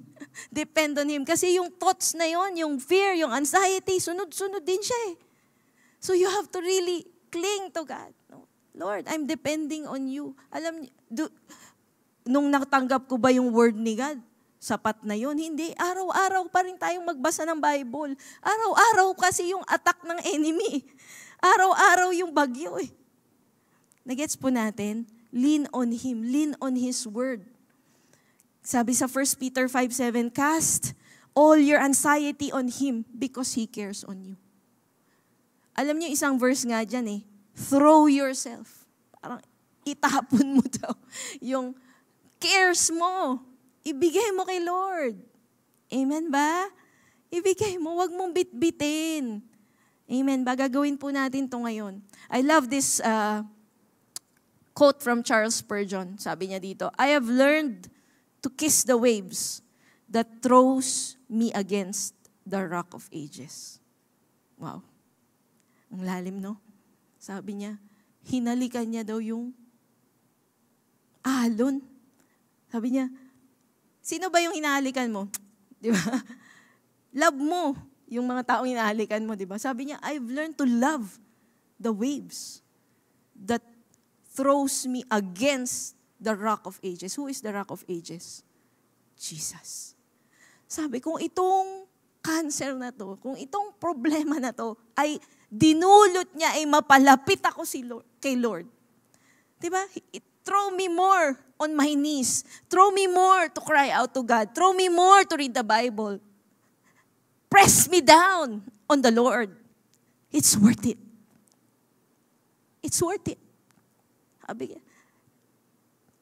depend on Him. Kasi yung thoughts na yon, yung fear, yung anxiety, sunod-sunod din siya eh. So you have to really Cling to God. No? Lord, I'm depending on you. Alam niyo, nung natanggap ko ba yung word ni God, sapat na yun? Hindi. Araw-araw pa rin tayong magbasa ng Bible. Araw-araw kasi yung attack ng enemy. Araw-araw yung bagyo eh. Nagets po natin? Lean on Him. Lean on His word. Sabi sa 1 Peter 5:7, cast all your anxiety on Him because He cares on you. Alam niyo, isang verse nga dyan eh. Throw yourself. Parang itapon mo daw yung cares mo. Ibigay mo kay Lord. Amen ba? Ibigay mo, wag mong bitbitin. Amen ba? Gagawin po natin to ngayon. I love this quote from Charles Spurgeon. Sabi niya dito, I have learned to kiss the waves that throws me against the rock of ages. Wow. Ang lalim, no? Sabi niya, hinalikan niya daw yung alon. Sabi niya, sino ba yung hinahalikan mo? Di ba? Love mo yung mga taong hinahalikan mo, di ba? Sabi niya, I've learned to love the waves that throws me against the rock of ages. Who is the rock of ages? Jesus. Sabi, kung itong cancer na to, kung itong problema na to, ay dinulot niya ay mapalapit ako kay Lord. Di ba? Throw me more on my knees. Throw me more to cry out to God. Throw me more to read the Bible. Press me down on the Lord. It's worth it. It's worth it. Sabi niya,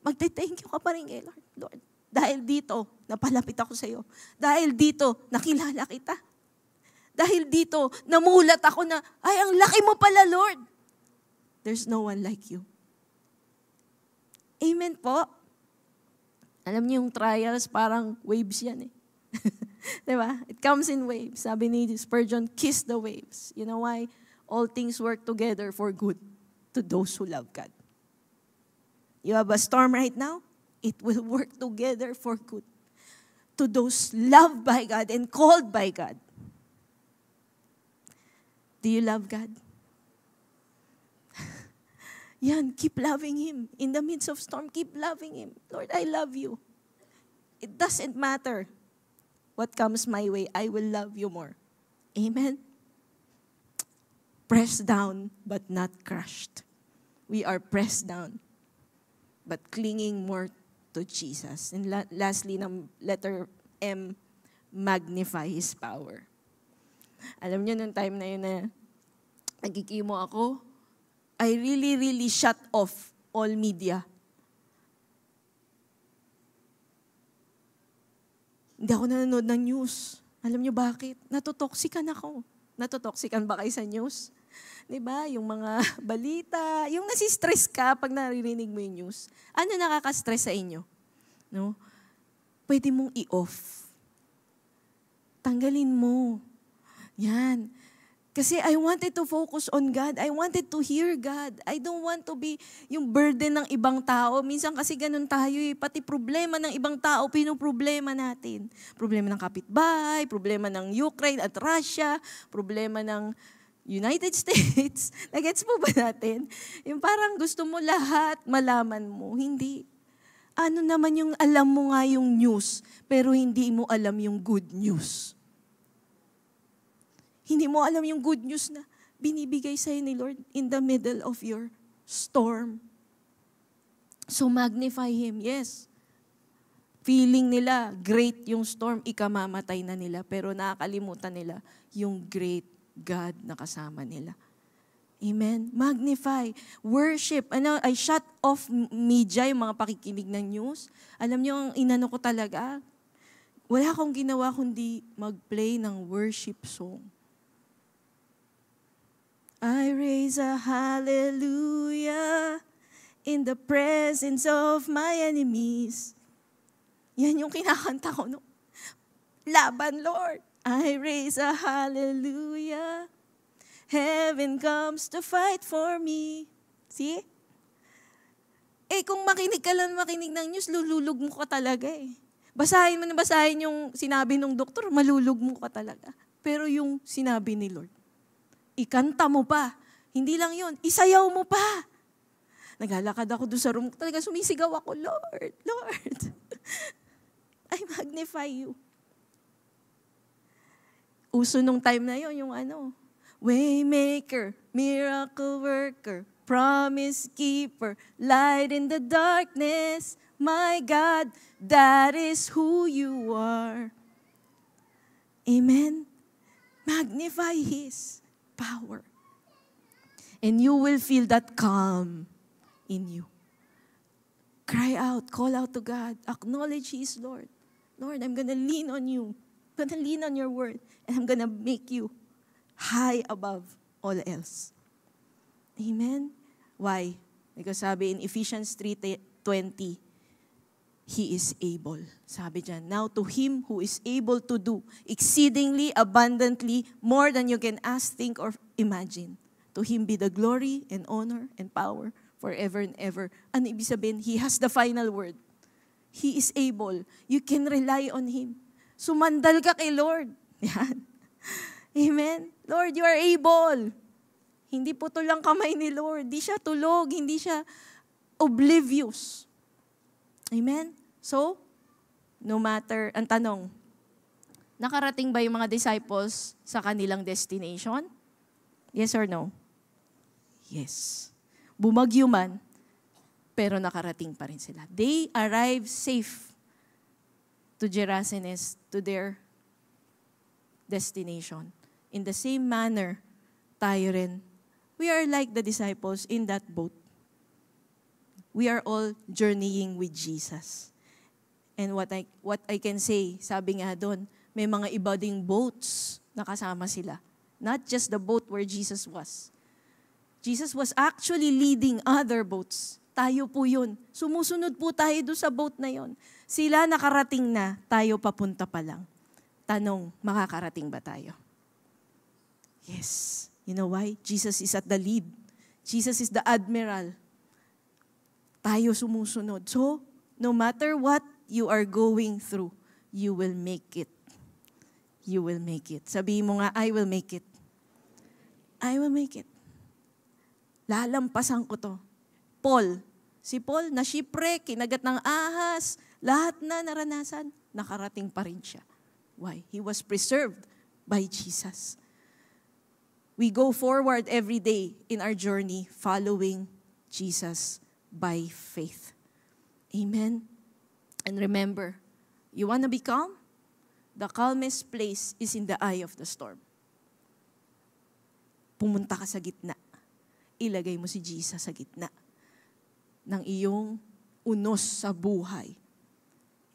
magte-thank you ka pa rin kay Lord. Lord, dahil dito, napalapit ako sa iyo. Dahil dito, nakilala kita. Dahil dito, namulat ako na, ay, ang laki mo pala, Lord. There's no one like you. Amen po. Alam niyo yung trials, parang waves yan eh. Diba? It comes in waves. Sabi ni Spurgeon, kiss the waves. You know why? All things work together for good to those who love God. You have a storm right now? It will work together for good to those loved by God and called by God. Do you love God? Yan, keep loving Him. In the midst of storm, keep loving Him. Lord, I love you. It doesn't matter what comes my way. I will love you more. Amen? Pressed down, but not crushed. We are pressed down, but clinging more to Jesus. And lastly, ng letter M, magnify His power. Alam niyo, nung time na yun na nagkikimo ako, I really shut off all media. Hindi ako nanonood ng news. Alam niyo bakit? Natotoxican ako. Natotoxican ba kayo sa news? Diba? Yung mga balita, yung nasistress ka pag naririnig mo yung news. Ano nakaka-stress sa inyo? No? Pwede mong i-off. Tanggalin mo. Yan. Kasi I wanted to focus on God. I wanted to hear God. I don't want to be yung burden ng ibang tao. Minsan kasi ganun tayo eh. Pati problema ng ibang tao, pinoproblema natin. Problema ng kapitbahay, problema ng Ukraine at Russia, problema ng United States. Nagets po ba natin? Yung parang gusto mo lahat malaman mo. Hindi. Ano naman yung alam mo nga yung news, pero hindi mo alam yung good news. Hindi mo alam yung good news na binibigay sa'yo ni Lord in the middle of your storm. So magnify Him, yes. Feeling nila, great yung storm, ikamamatay na nila. Pero nakakalimutan nila yung great God na kasama nila. Amen? Magnify. Worship. I shut off media, yung mga pakikinig ng news. Alam niyo, ang inano ko talaga, wala akong ginawa kundi mag-play ng worship song. I raise a hallelujah in the presence of my enemies. Yan yung kinakanta ko. No? Laban, Lord. I raise a hallelujah. Heaven comes to fight for me. See? Kung makinig ka lang makinig ng news, lululog mo ka talaga eh. Basahin mo na basahin yung sinabi ng doktor, malulog mo ka talaga. Pero yung sinabi ni Lord, ikanta mo pa, Hindi lang yun, isayaw mo pa. Naglalakad ako doon sa room, talaga sumisigaw ako, Lord, Lord, I magnify you. Uso nung time na yon yung Waymaker, miracle worker, promise keeper, light in the darkness, my God, that is who you are. Amen? Magnify His power. And you will feel that calm in you. Cry out, call out to God, acknowledge He is Lord. Lord, I'm gonna lean on you. I'm gonna lean on your word. And I'm gonna make you high above all else. Amen? Why? Because sabi in Ephesians 3:20, He is able. Sabi dyan, now to Him who is able to do exceedingly abundantly more than you can ask, think, or imagine. To Him be the glory and honor and power forever and ever. Ano ibig sabihin? He has the final word. He is able. You can rely on Him. Sumandal ka kay Lord. Yan. Amen? Lord, you are able. Hindi putol lang kamay ni Lord. Hindi siya tulog. Hindi siya oblivious. Amen? So, no matter, ang tanong, nakarating ba yung mga disciples sa kanilang destination? Yes or no? Yes. Bumagyo man, pero nakarating pa rin sila. They arrived safe to Gerasenes, to their destination. In the same manner, tayo rin, we are like the disciples in that boat. We are all journeying with Jesus. And what I can say, sabi nga doon, may mga iba ding boats na kasama sila. Not just the boat where Jesus was. Jesus was actually leading other boats. Tayo po yun. Sumusunod po tayo doon sa boat na yun. Sila nakarating na, tayo papunta pa lang. Tanong, makakarating ba tayo? Yes. You know why? Jesus is at the lead. Jesus is the admiral. Tayo sumusunod. So, no matter what you are going through, you will make it. You will make it. Sabihin mo nga, I will make it. I will make it. Lalampasan ko to. Si Paul, na-shipwreck, kinagat ng ahas, lahat na naranasan, nakarating pa rin siya. Why? He was preserved by Jesus. We go forward every day in our journey following Jesus by faith. Amen? And remember, you want to be calm? The calmest place is in the eye of the storm. Pumunta ka sa gitna. Ilagay mo si Jesus sa gitna ng iyong unos sa buhay.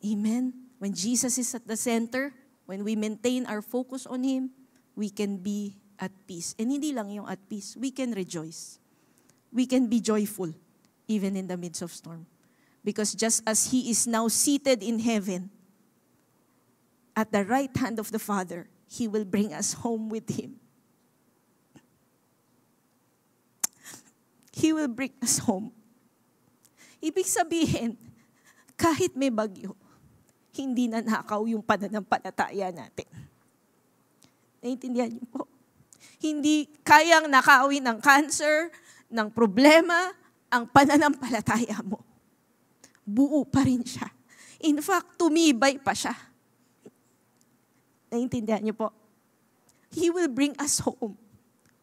Amen? When Jesus is at the center, when we maintain our focus on Him, we can be at peace. And hindi lang yung at peace, we can rejoice. We can be joyful even in the midst of storm. Because just as He is now seated in heaven, at the right hand of the Father, He will bring us home with Him. He will bring us home. Ibig sabihin, kahit may bagyo, hindi nanakaw yung pananampalataya natin. Naiintindihan niyo po? Hindi kayang nakawin ng cancer, ng problema, ang pananampalataya mo. Buo pa rin siya. In fact, tumibay pa siya. Naiintindihan niyo po? He will bring us home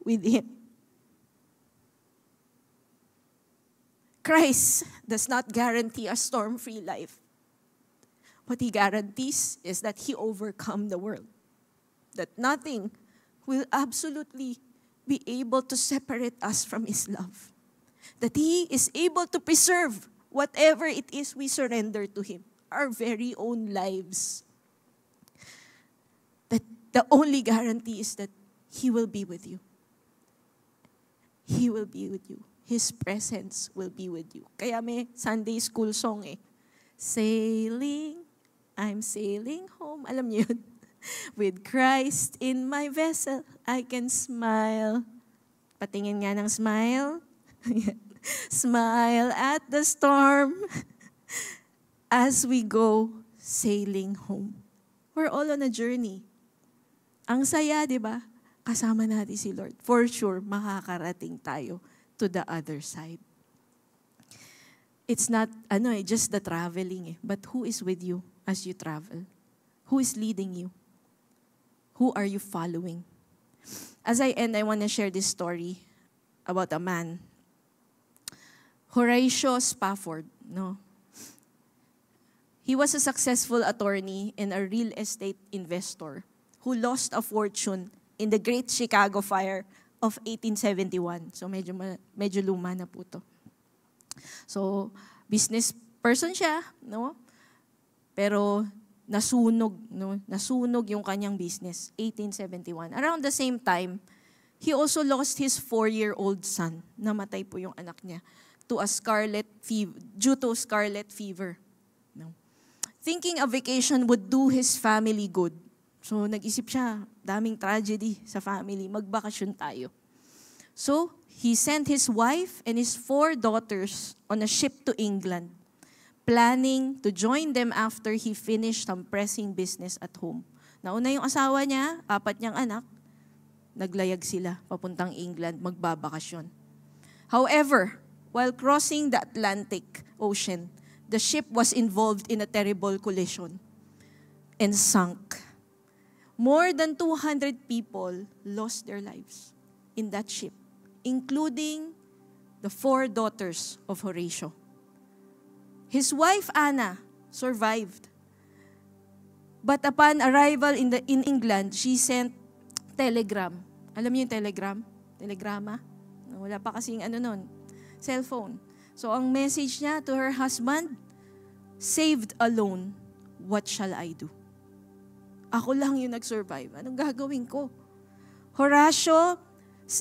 with Him. Christ does not guarantee a storm-free life. What He guarantees is that He overcome the world. That nothing will absolutely be able to separate us from His love. That He is able to preserve whatever it is we surrender to Him, our very own lives. That the only guarantee is that He will be with you. He will be with you. His presence will be with you. Kaya may Sunday school song Sailing, I'm sailing home. Alam niyo yun? With Christ in my vessel, I can smile. Patingin nga ng smile. Smile at the storm as we go sailing home. We're all on a journey. Ang saya, di ba? kasama natin si Lord, for sure, makakarating tayo to the other side. It's not, just the traveling but who is with you as you travel? Who is leading you? Who are you following? As I end, I want to share this story about a man, Horatio Spafford. He was a successful attorney and a real estate investor who lost a fortune in the Great Chicago Fire of 1871. So medyo luma na po to. So business person siya, pero nasunog yung kanyang business, 1871. Around the same time, he also lost his 4-year-old son. Namatay po yung anak niya due to scarlet fever. Thinking a vacation would do his family good. So nag-isip siya, daming tragedy sa family, magbakasyon tayo. So he sent his wife and his 4 daughters on a ship to England, planning to join them after he finished some pressing business at home. Nauna yung asawa niya, 4 niyang anak, naglayag sila papuntang England, magbabakasyon. However, while crossing the Atlantic Ocean, the ship was involved in a terrible collision and sunk. More than 200 people lost their lives in that ship, including the 4 daughters of Horatio. His wife, Anna, survived. But upon arrival in England, she sent telegram. Alam niyo yung telegram? Telegrama? Wala pa kasing cellphone. So ang message niya to her husband, saved alone, what shall I do? Ako lang yung nag-survive. Anong gagawin ko? Horatio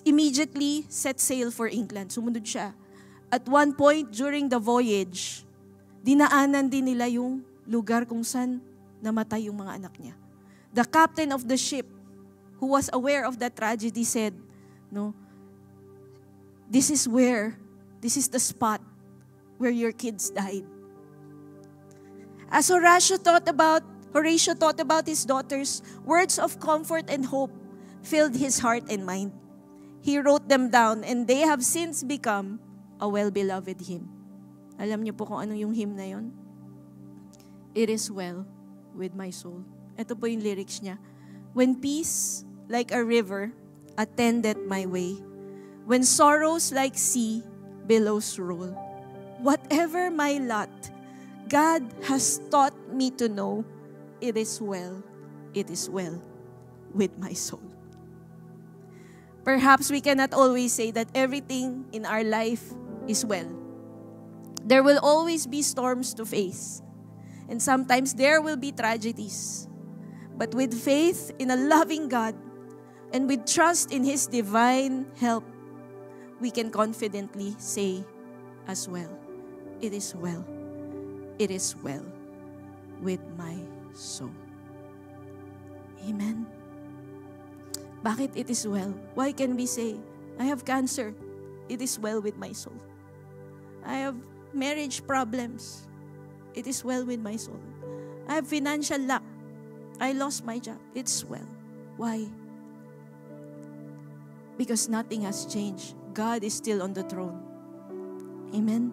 immediately set sail for England. Sumunod siya. At one point during the voyage, dinaanan din nila yung lugar kung saan namatay yung mga anak niya. The captain of the ship, who was aware of that tragedy, said, this is the spot where your kids died. As Horatio thought about his daughters, words of comfort and hope filled his heart and mind. He wrote them down, and they have since become a well-beloved hymn. Alam niyo po kung ano yung hymn na yun? It is well with my soul. Ito po yung lyrics niya. When peace, like a river, attended my way, when sorrows like sea billows roll, whatever my lot, God has taught me to know, it is well with my soul. Perhaps we cannot always say that everything in our life is well. There will always be storms to face. And sometimes there will be tragedies. But with faith in a loving God and with trust in His divine help, we can confidently say as well, it is well with my soul. Amen. Bakit it is well? Why can we say, I have cancer, it is well with my soul. I have marriage problems, it is well with my soul. I have financial lack, I lost my job, it's well. Why? Because nothing has changed. God is still on the throne. Amen?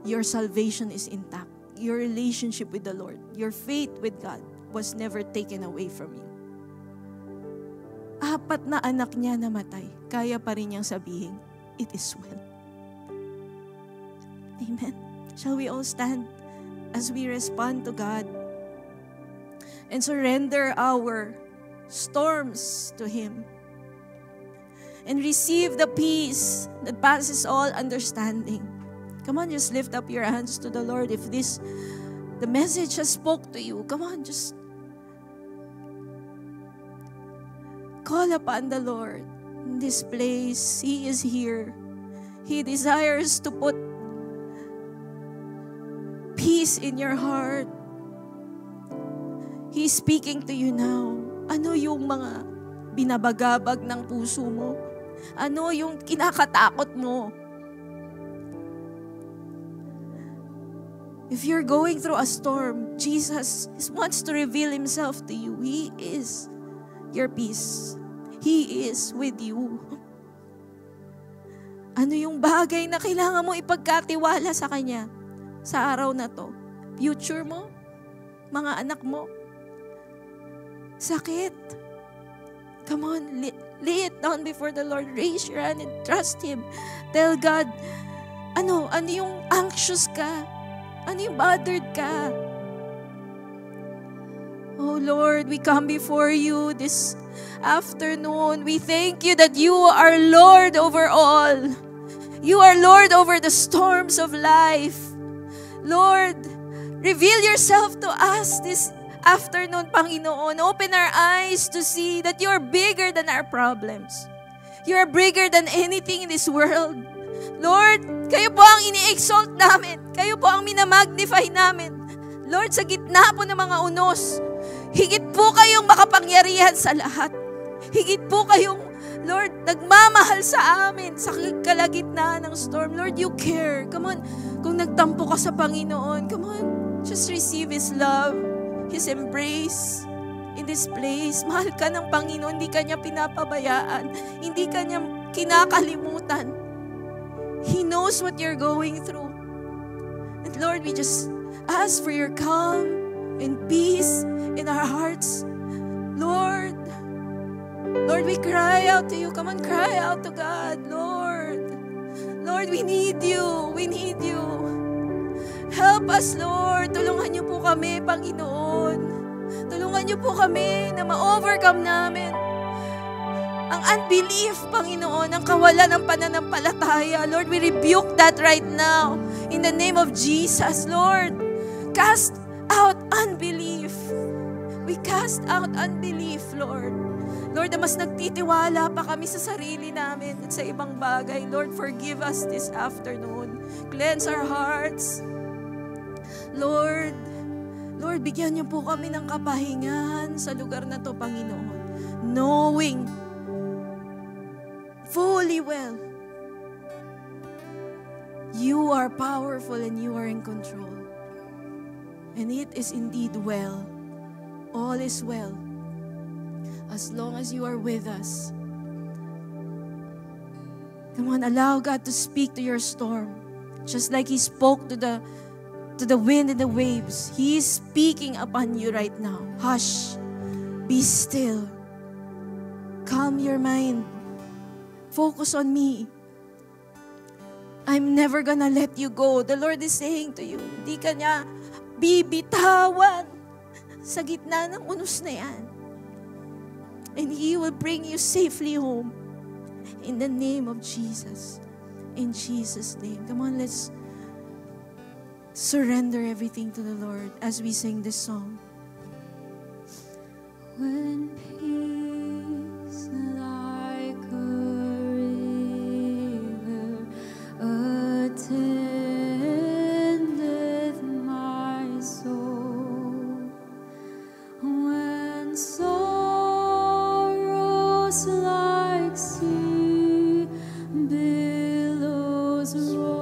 Your salvation is intact. Your relationship with the Lord, your faith with God was never taken away from you. 4 na anak niya namatay, kaya pa rin niyang sabihin, it is well. Amen. Shall we all stand as we respond to God and surrender our storms to Him and receive the peace that passes all understanding? Come on, just lift up your hands to the Lord. If the message has spoke to you, come on, just call upon the Lord in this place. He is here. He desires to put peace in your heart. He's speaking to you now. Ano yung mga binabagabag ng puso mo? Ano yung kinakatakot mo? If you're going through a storm, Jesus wants to reveal Himself to you. He is your peace. He is with you. Ano yung bagay na kailangan mo ipagkatiwala sa Kanya sa araw na to? Future mo? Mga anak mo? Sakit? Come on, lay it down before the Lord. Raise your hand and trust Him. Tell God, ano yung anxious ka? Ano yung bothered ka? Oh Lord, we come before you this afternoon. We thank you that you are Lord over all. You are Lord over the storms of life. Lord, reveal yourself to us this afternoon, Panginoon. Open our eyes to see that you are bigger than our problems. You are bigger than anything in this world. Lord, kayo po ang ini-exalt namin. Kayo po ang minamagnify namin. Lord, sa gitna po ng mga unos, higit po kayong makapangyarihan sa lahat. Higit po kayong, Lord, nagmamahal sa amin sa kalagitnaan ng storm. Lord, you care. Come on. Kung nagtampo ka sa Panginoon, come on. Just receive His love, His embrace in this place. Mahal ka ng Panginoon. Hindi ka niya pinapabayaan. Hindi ka niya kinakalimutan. He knows what you're going through. And Lord, we just ask for your calm and peace in our hearts. Lord, we cry out to you. Come on, cry out to God. Lord, we need you. We need you. Help us, Lord. Tulungan niyo po kami, Panginoon. Tulungan niyo po kami na ma-overcome namin ang unbelief, Panginoon, ang kawalan ng pananampalataya. Lord, we rebuke that right now in the name of Jesus. Lord, cast out unbelief. We cast out unbelief, Lord. Lord, na mas nagtitiwala pa kami sa sarili namin at sa ibang bagay. Lord, forgive us this afternoon. Cleanse our hearts. Lord, bigyan niyo po kami ng kapahingahan sa lugar na to, Panginoon. Knowing fully well, you are powerful and you are in control. And it is indeed well. All is well. As long as you are with us. Come on, allow God to speak to your storm. Just like He spoke to the wind and the waves. He is speaking upon you right now. Hush. Be still. Calm your mind. Focus on me. I'm never gonna let you go. The Lord is saying to you, hindi ka niya bibitawan sa gitna ng unos na yan. And He will bring you safely home. In the name of Jesus. In Jesus' name. Come on, let's surrender everything to the Lord as we sing this song. When peace like a river attendeth my soul, when sorrows like sea billows roll,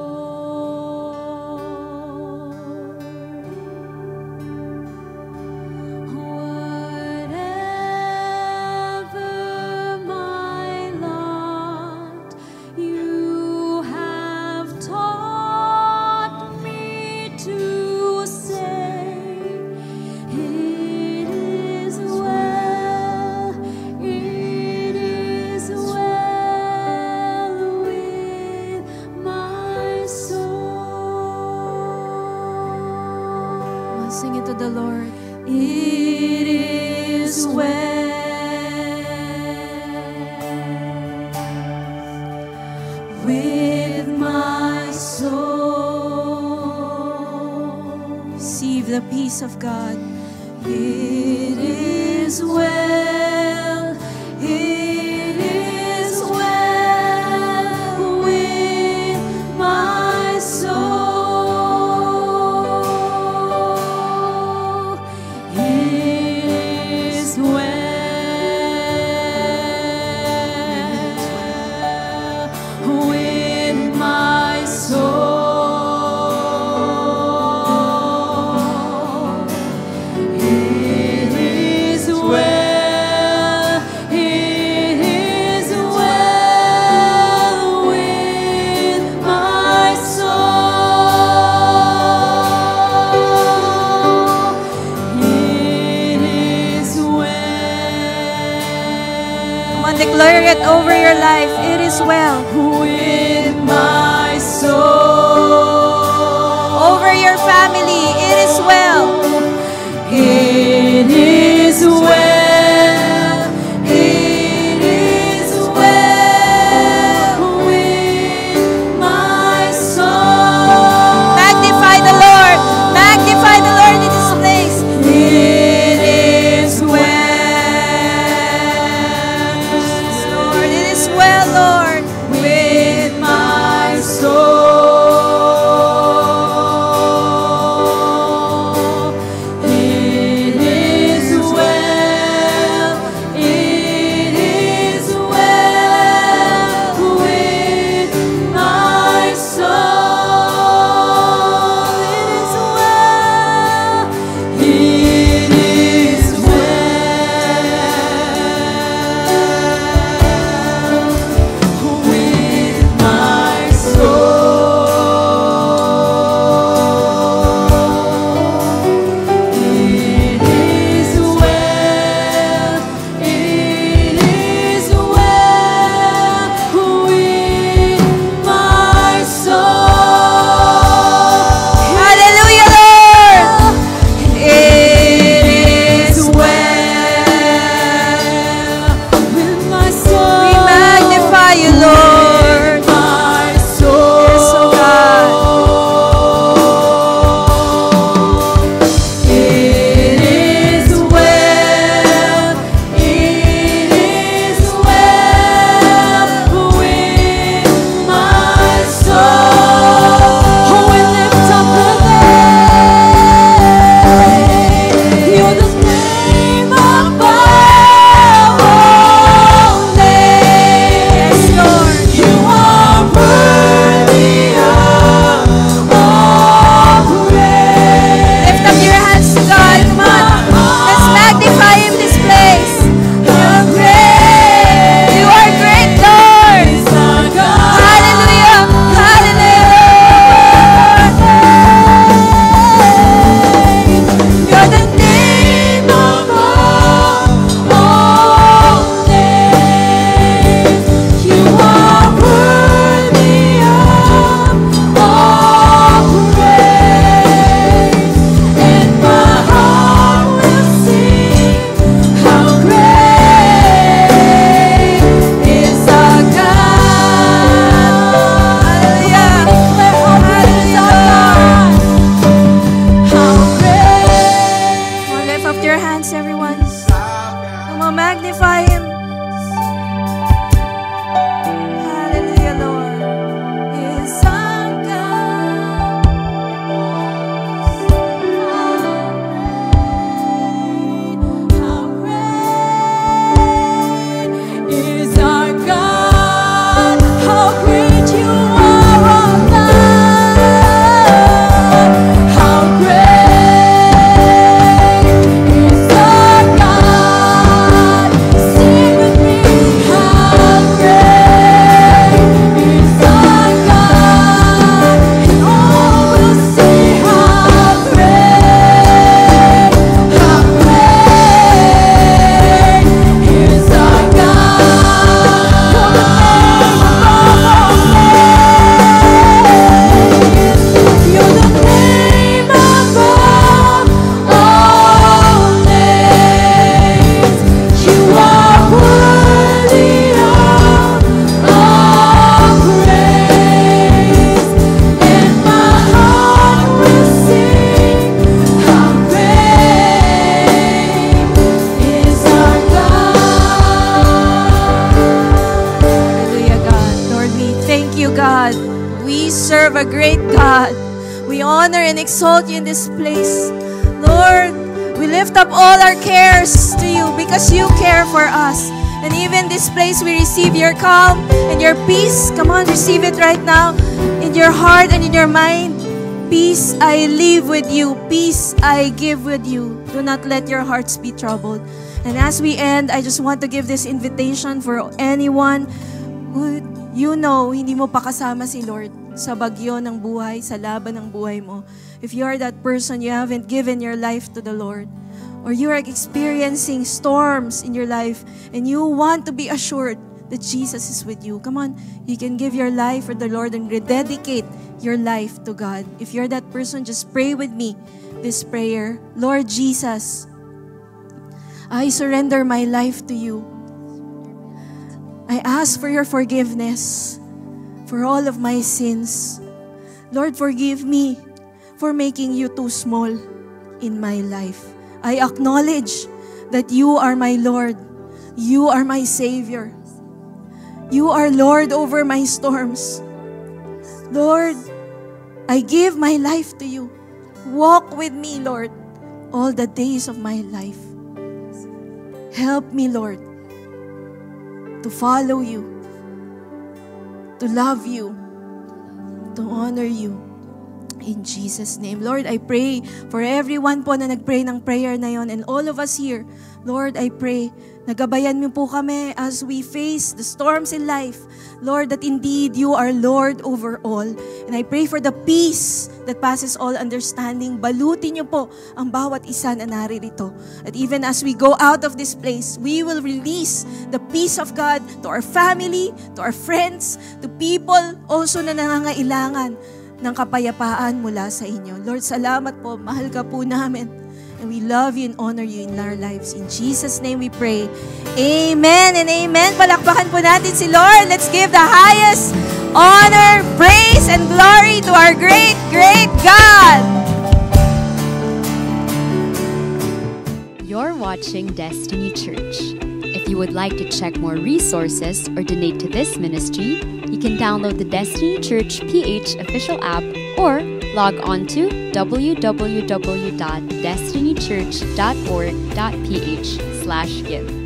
whatever my lot, you have taught me to say, it is well with my soul. Sing it to the Lord. It is well with my soul. Receive the peace of God. It is well. It is well with my soul. It is well with my soul. It is well. It Declare it over your life. It is well with my soul. Over your family, it is well. It is well. It is well with my soul. Magnify the Lord. Magnify the Lord in this place. It is well. Lord, it is well, Lord. With my soul. It is well. It is well with my soul. It is well. It is well with my soul. It is well. It is well with my soul. Hallelujah, Lord. It is well with my soul. We magnify you, Lord. My soul. Yes, oh God. It is well. It is well with my soul. Oh, we lift up the name. You're the name above all names. Yes, Lord. You are worthy of all praise. Lift up your hands to God. Come on. Let's magnify Him this place. How great You are great, Lord. is our God. Hallelujah. Hallelujah. You're the name above all names. You are worthy of all praise. And my heart will sing, how great is our God. Hallelujah. How great. Come on, lift up your hands, everyone. Come on, magnify Him. Hallelujah, Lord. Is our God. How great is our God. How great you are, our God. How great is our God. Sing with me. How great is our God. And all will see how great is our God. You're the name above all names. You are worthy of all praise. And my heart will sing, how great is our God. Hallelujah, God. Lord, we thank you, God. We serve a great God. We honor and exalt you in this place. Lord, we lift up all our cares to you because you care for us. And even this place, we receive your calm and your peace. Come on, receive it right now in your heart and in your mind. Peace I leave with you. Peace I give with you. Do not let your hearts be troubled. And as we end, I just want to give this invitation for anyone who you know, hindi mo pa kasama si Lord sa bagyo ng buhay, sa laban ng buhay mo. If you are that person, you haven't given your life to the Lord, or you are experiencing storms in your life and you want to be assured that Jesus is with you, come on, you can give your life for the Lord and rededicate your life to God. If you're that person, just pray with me this prayer. Lord Jesus, I surrender my life to you. I ask for your forgiveness for all of my sins. Lord, forgive me for making you too small in my life. I acknowledge that you are my Lord. You are my Savior. You are Lord over my storms. Lord, I give my life to you. Walk with me, Lord, all the days of my life. Help me, Lord, to follow you, to love you, to honor you. In Jesus' name. Lord, I pray for everyone po na nagpray ng prayer na yon and all of us here. Lord, I pray, nagabayan mo po kami as we face the storms in life. Lord, that indeed you are Lord over all. And I pray for the peace that passes all understanding. Balutin niyo po ang bawat isa na naririto. At even as we go out of this place, we will release the peace of God to our family, to our friends, to people also na nangangailangan ng kapayapaan mula sa inyo. Lord, salamat po. Mahal ka po namin. And we love you and honor you in our lives. In Jesus' name we pray. Amen and amen. Palakpakan po natin si Lord. Let's give the highest honor, praise, and glory to our great, great God. You're watching Destiny Church. If you would like to check more resources or donate to this ministry, you can download the Destiny Church PH official app or log on to www.destinychurch.org.ph/give.